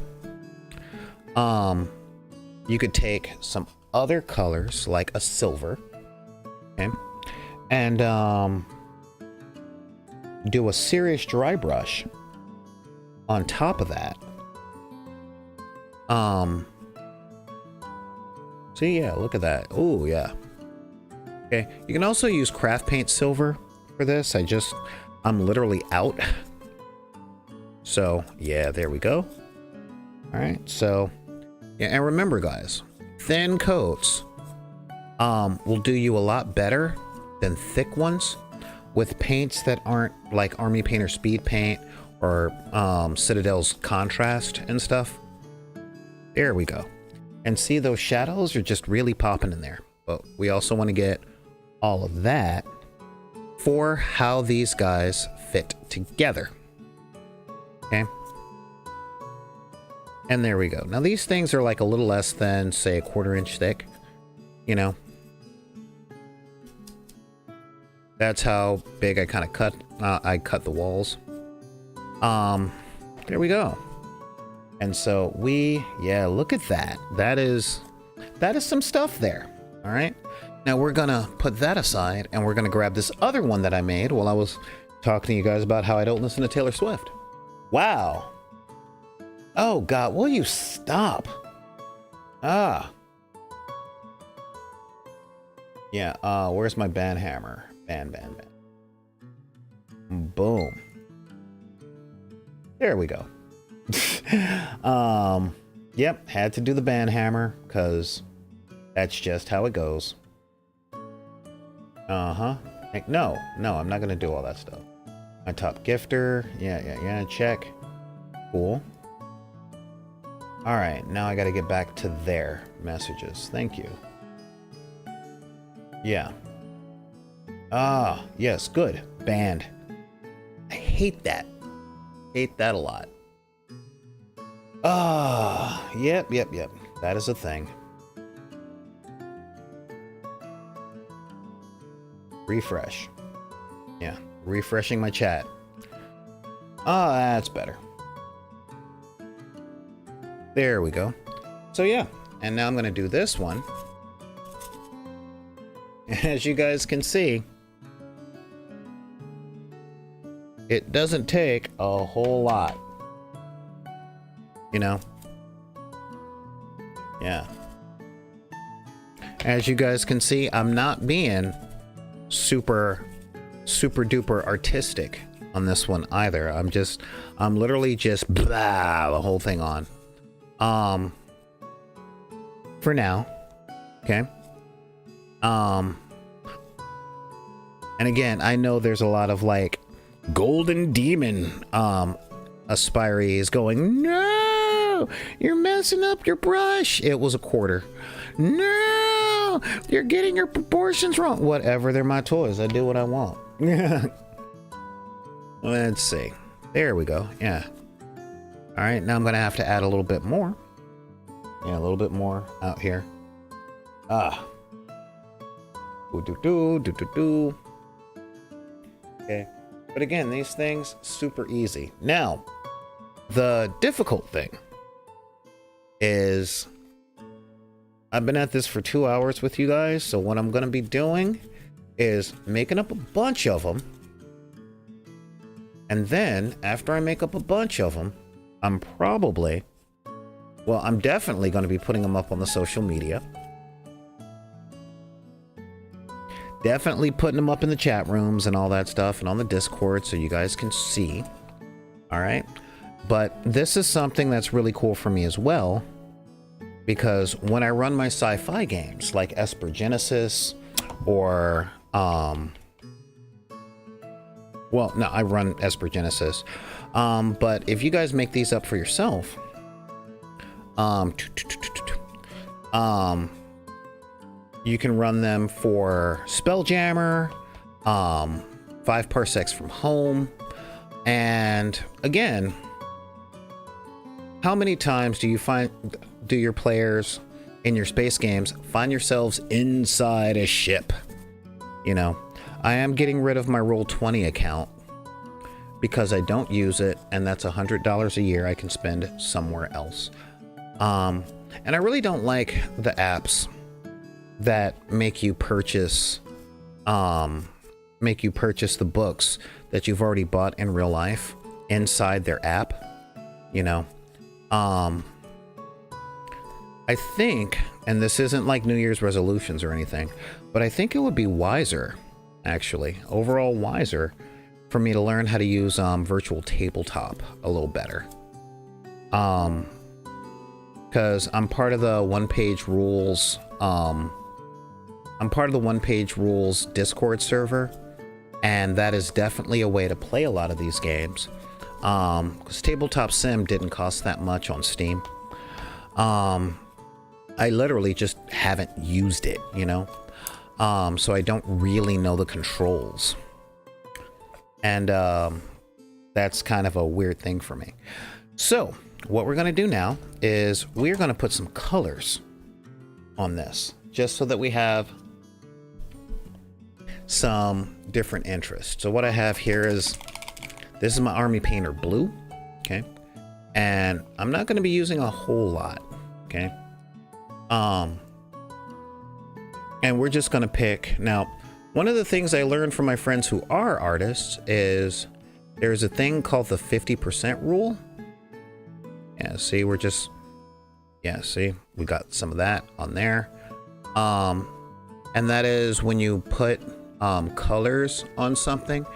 you could take some other colors like a silver, okay, and do a serious dry brush on top of that. See, yeah, look at that. Oh, yeah. Okay, you can also use craft paint silver for this. I'm literally out. So, yeah, there we go. All right, so, yeah, and remember, guys, thin coats will do you a lot better than thick ones with paints that aren't like Army Painter Speed Paint or Citadel's Contrast and stuff. There we go. And see, those shadows are just really popping in there. But we also want to get all of that for how these guys fit together. Okay. And there we go. Now these things are like a little less than, say, a 1/4 inch thick. You know. That's how big I kind of cut. I cut the walls. There we go. And so yeah, look at that. That is some stuff there. All right. Now we're gonna put that aside, and we're gonna grab this other one that I made while I was talking to you guys about how I don't listen to Taylor Swift. Wow. Oh God, will you stop? Ah. Yeah. Where's my band hammer? Band. Boom. There we go. Yep, had to do the band hammer because that's just how it goes. No, I'm not gonna do all that stuff. My top gifter, yeah, check. Cool. All right, now I gotta get back to their messages. Thank you. Yeah. Ah, yes, good. Band. I hate that. Hate that a lot. Ah, yep. That is a thing. Refresh. Yeah, refreshing my chat. Ah, that's better. There we go. So yeah, and now I'm gonna do this one. As you guys can see, it doesn't take a whole lot. You know? Yeah. As you guys can see, I'm not being super duper artistic on this one either. I'm literally just blah the whole thing on. For now. Okay. And again, I know there's a lot of like Golden Demon aspirees going, no, you're messing up your brush. It was a 1/4. No, you're getting your proportions wrong. Whatever, they're my toys. I do what I want. Let's see. There we go. Yeah. All right, now I'm gonna have to add a little bit more. Yeah, a little bit more out here. Ah. Do. Okay. But again, these things, super easy. Now, the difficult thing is I've been at this for 2 hours with you guys. So what I'm going to be doing is making up a bunch of them. And then after I make up a bunch of them, I'm definitely going to be putting them up on the social media. Definitely putting them up in the chat rooms and all that stuff and on the Discord so you guys can see. All right. But this is something that's really cool for me as well, because when I run my sci-fi games like Esper Genesis or I run Esper Genesis. But if you guys make these up for yourself, you can run them for Spelljammer, 5 parsecs from home. And again, how many times do your players in your space games find yourselves inside a ship? You know, I am getting rid of my Roll20 account because I don't use it, and that's $100 a year I can spend somewhere else. And I really don't like the apps that make you purchase the books that you've already bought in real life inside their app. You know, I think, and this isn't like New Year's resolutions or anything, but I think it would be wiser, actually, overall wiser, for me to learn how to use virtual tabletop a little better. because I'm part of the One Page Rules. I'm part of the One Page Rules Discord server, and that is definitely a way to play a lot of these games. Because Tabletop Sim didn't cost that much on Steam. I literally just haven't used it, you know? So I don't really know the controls. And that's kind of a weird thing for me. So what we're going to do now is we're going to put some colors on this, just so that we have some different interests. So what I have here is, this is my Army Painter blue, okay? And I'm not going to be using a whole lot, okay? And we're just going to pick. Now, one of the things I learned from my friends who are artists is there's a thing called the 50% rule. Yeah, see, we're just, yeah, see, we got some of that on there. And that is when you put colors on something,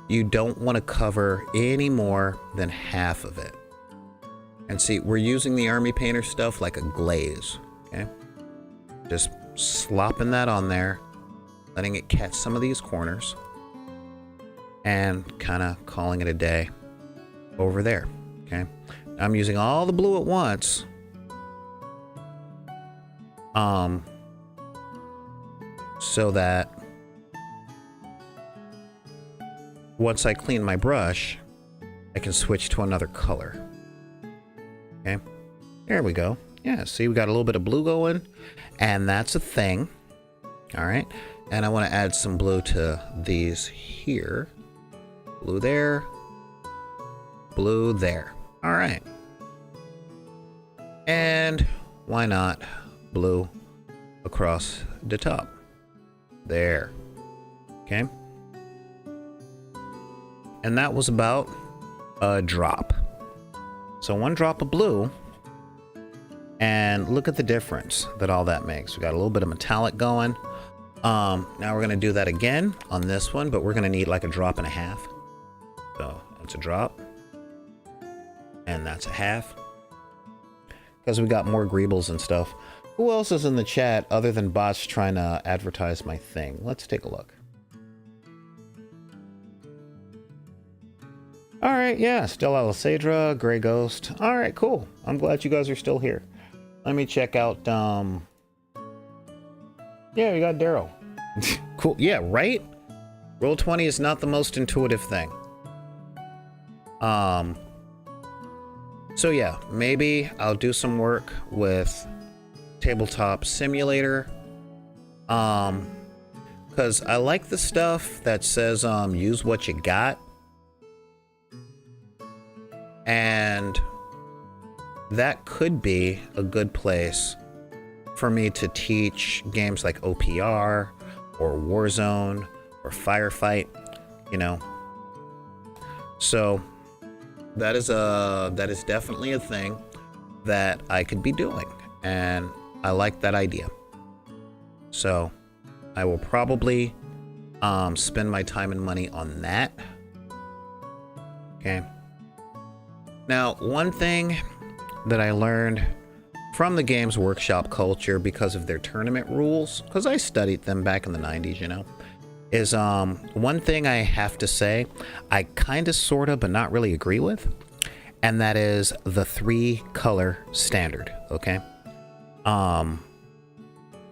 you don't want to cover any more than half of it. And see, we're using the Army Painter stuff like a glaze, okay? Just slopping that on there, letting it catch some of these corners, and kind of calling it a day over there, okay? I'm using all the blue at once. So that once I clean my brush, I can switch to another color. Okay, there we go. Yeah, see, we got a little bit of blue going, and that's a thing. All right, and I want to add some blue to these here. Blue there, blue there. All right, and why not blue across the top? There. Okay. And that was about a drop. So one drop of blue, and look at the difference that all that makes. We got a little bit of metallic going. Now we're going to do that again on this one, but we're going to need like a drop and a half. So that's a drop, and that's a half, because we got more greebles and stuff. Who else is in the chat other than bots trying to advertise my thing? Let's take a look. All right, yeah, still Alisadra, Grey Ghost. All right, cool. I'm glad you guys are still here. Let me check out, yeah, we got Daryl. Cool, yeah, right? Roll20 is not the most intuitive thing. So yeah, maybe I'll do some work with Tabletop Simulator. Because I like the stuff that says, use what you got. And that could be a good place for me to teach games like OPR or Warzone or Firefight, you know. So that is definitely a thing that I could be doing, and I like that idea. So I will probably spend my time and money on that. Okay. Now, one thing that I learned from the Games Workshop culture because of their tournament rules, because I studied them back in the 90s, you know, is one thing I have to say I kind of, sort of, but not really agree with, and that is the 3-color standard, okay?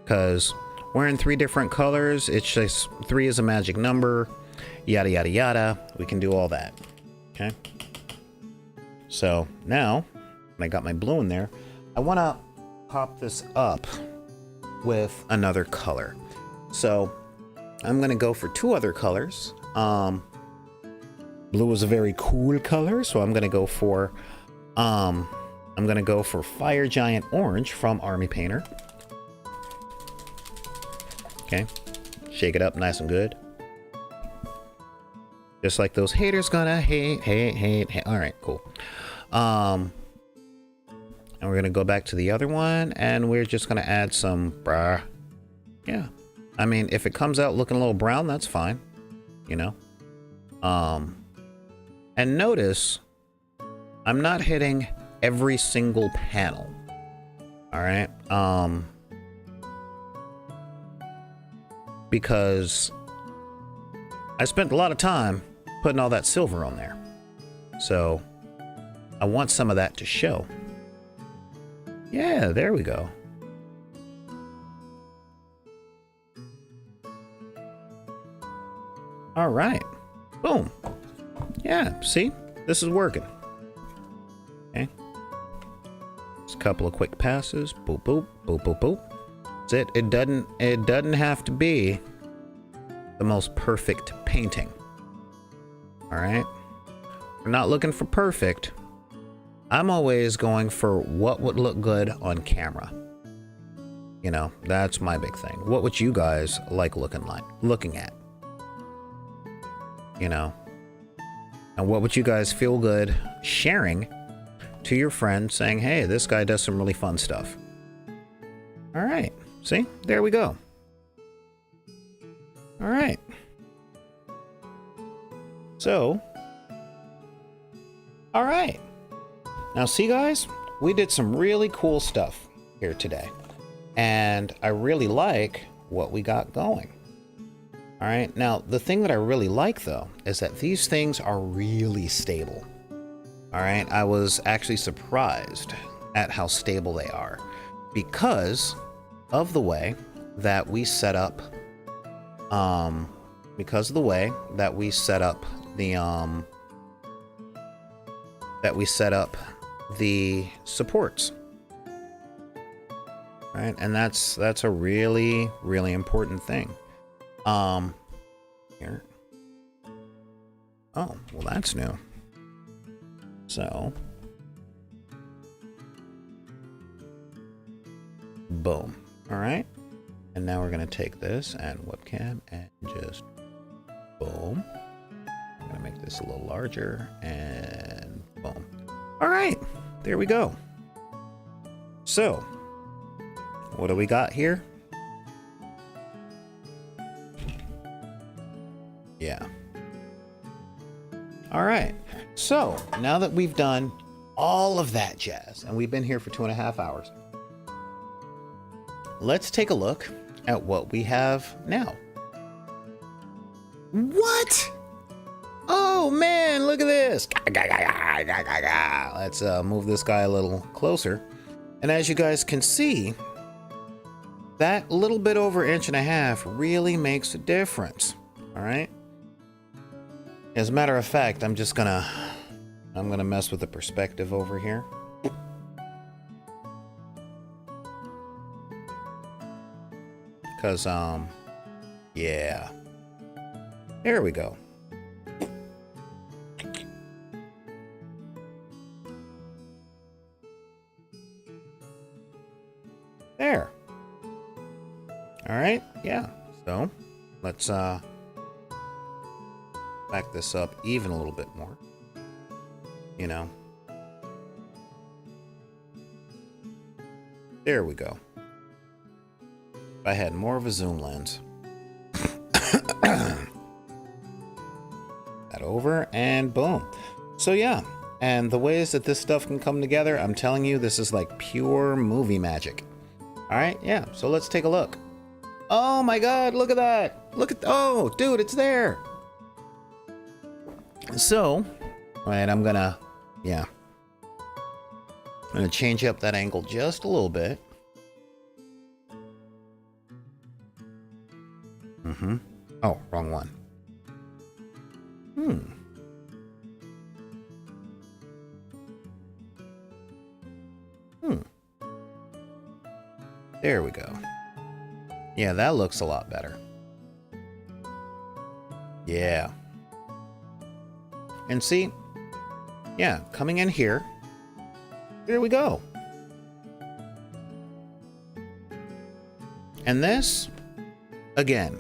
Because we're in 3 different colors, it's just 3 is a magic number, yada, yada, yada. We can do all that, okay? So now, when I got my blue in there, I want to pop this up with another color. So I'm going to go for 2 other colors. Blue is a very cool color, so I'm going to go for Fire Giant Orange from Army Painter. Okay, shake it up nice and good. Just like those haters gonna hate. All right, cool. And we're gonna go back to the other one, and we're just gonna add some yeah. I mean, if it comes out looking a little brown, that's fine, you know. And notice I'm not hitting every single panel, All right. Because I spent a lot of time putting all that silver on there. So I want some of that to show. Yeah, there we go. All right. Boom. Yeah, see? This is working. Okay. Just a couple of quick passes. Boop, boop, boop, boop, boop. That's it. It doesn't have to be the most perfect painting. All right? We're not looking for perfect. I'm always going for what would look good on camera. You know, that's my big thing. What would you guys like looking at? You know, and what would you guys feel good sharing to your friends, saying, hey, this guy does some really fun stuff. All right. See, there we go. All right. So, all right. Now, see, guys, we did some really cool stuff here today, and I really like what we got going. All right. Now, the thing that I really like, though, is that these things are really stable. All right. I was actually surprised at how stable they are because of the way that we set up. Because of the way that we set up the supports. Right. And that's a really, really important thing. Here. Oh, well, that's new. So, boom. All right. And now we're going to take this and webcam and just boom. I'm going to make this a little larger and boom. All right. There we go. So, what do we got here? Yeah. All right. So now that we've done all of that jazz and we've been here for 2.5 hours, let's take a look at what we have now. What? Oh man, look at this. Let's move this guy a little closer. And as you guys can see, that little bit over 1.5 inches really makes a difference. All right. As a matter of fact, I'm gonna mess with the perspective over here. Cause yeah. There we go. There. All right, yeah. So let's back this up even a little bit more. You know. There we go. If I had more of a zoom lens. That over and boom. So yeah, and the ways that this stuff can come together, I'm telling you, this is like pure movie magic. All right, yeah, so let's take a look. Oh my God, look at that. Look at, oh, dude, it's there. So, all right, I'm gonna change up that angle just a little bit. Oh, wrong one. There we go. Yeah, that looks a lot better. Yeah. And see, yeah, coming in here, here we go. And this, again,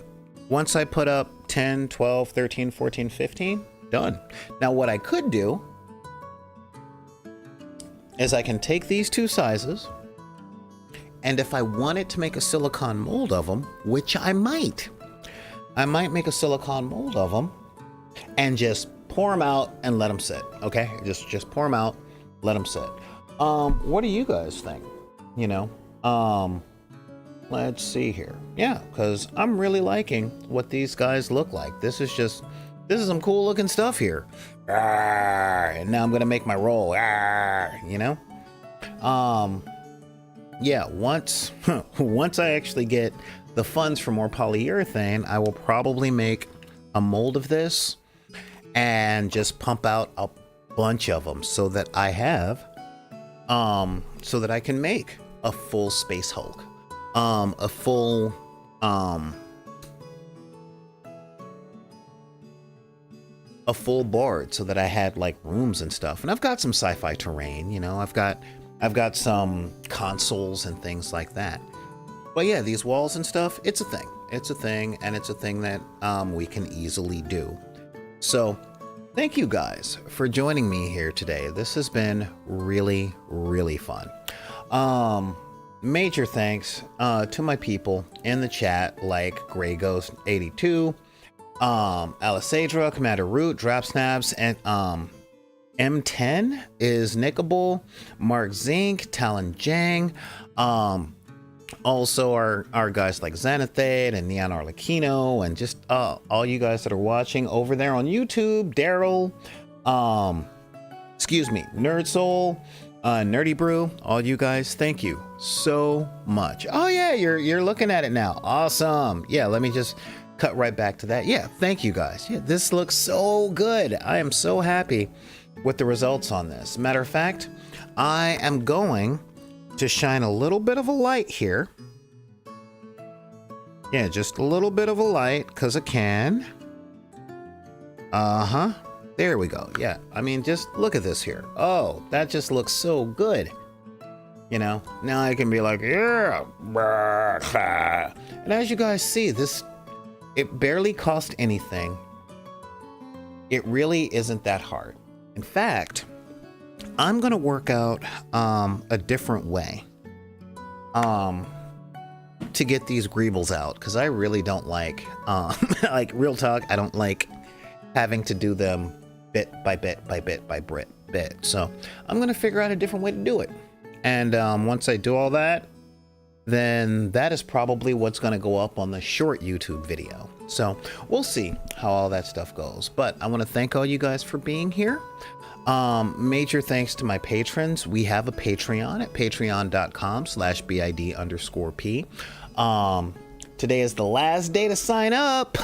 once I put up 10, 12, 13, 14, 15, done. Now what I could do is I can take these two sizes, and if I wanted to make a silicone mold of them, which I might make a silicone mold of them and just pour them out and let them sit. Okay, just pour them out, let them sit. What do you guys think? You know, Let's see here. Yeah, because I'm really liking what these guys look like. This is some cool looking stuff here. And now I'm gonna make my roll. You know? Yeah, once I actually get the funds for more polyurethane, I will probably make a mold of this and just pump out a bunch of them so that I have so that I can make a full Space Hulk. A full board so that I had like rooms and stuff. And I've got some sci-fi terrain, you know, I've got some consoles and things like that. But yeah, these walls and stuff, it's a thing, and it's a thing that we can easily do. So thank you guys for joining me here today. This has been really, really fun. Major thanks to my people in the chat, like Grey Ghost 82, Alisadra, Commander Root, Drap Snaps, and M10 is Nickable, Mark Zink, Talon Jang, also our guys like Xanathate and Neon Arlecchino, and just all you guys that are watching over there on YouTube, Daryl, excuse me, Nerd Soul, Nerdy Brew, all you guys, thank you so much. Oh yeah, you're looking at it now. Awesome. Yeah, let me just cut right back to that. Yeah, thank you guys. Yeah, this looks so good. I am so happy with the results on this. Matter of fact, I am going to shine a little bit of a light here. Yeah, just a little bit of a light because I can. There we go. Yeah, I mean, just look at this here. Oh, that just looks so good. You know, now I can be like, yeah. And as you guys see, this, it barely cost anything. It really isn't that hard. In fact, I'm going to work out a different way to get these greebles out, because I really don't like, like real talk, I don't like having to do them bit by bit by bit by bit. So I'm going to figure out a different way to do it. And once I do all that, then that is probably what's going to go up on the short YouTube video. So we'll see how all that stuff goes. But I want to thank all you guys for being here. Major thanks to my patrons. We have a Patreon at patreon.com/BID_P. Today is the last day to sign up.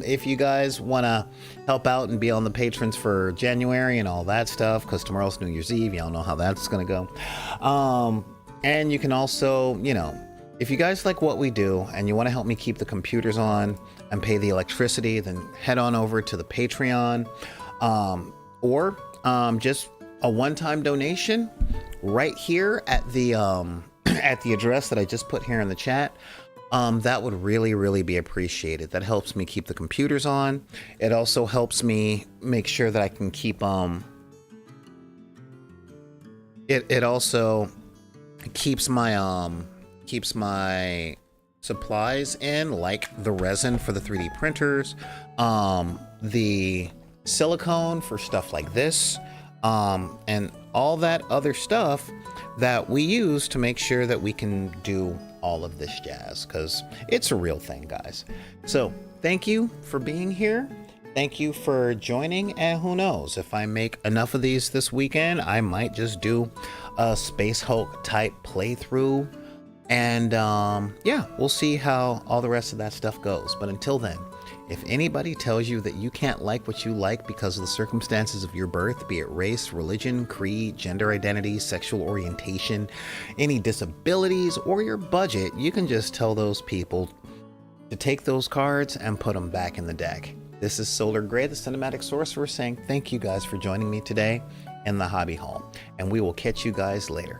If you guys want to help out and be on the patrons for January and all that stuff, because tomorrow's New Year's Eve, y'all know how that's going to go. And you can also, you know, if you guys like what we do and you want to help me keep the computers on and pay the electricity, then head on over to the Patreon, or just a one-time donation right here at the at the address that I just put here in the chat. That would really, really be appreciated. That helps me keep the computers on. It also helps me make sure that I can keep it also keeps my supplies in, like the resin for the 3D printers, the silicone for stuff like this, and all that other stuff that we use to make sure that we can do all of this jazz, because it's a real thing, guys. So thank you for being here. Thank you for joining, and who knows, if I make enough of these this weekend, I might just do a Space Hulk type playthrough, and yeah, we'll see how all the rest of that stuff goes. But until then, if anybody tells you that you can't like what you like because of the circumstances of your birth, be it race, religion, creed, gender identity, sexual orientation, any disabilities, or your budget, you can just tell those people to take those cards and put them back in the deck. This is Solar Gray, the Cinematic Sorcerer, saying thank you guys for joining me today in the Hobby Hall, and we will catch you guys later.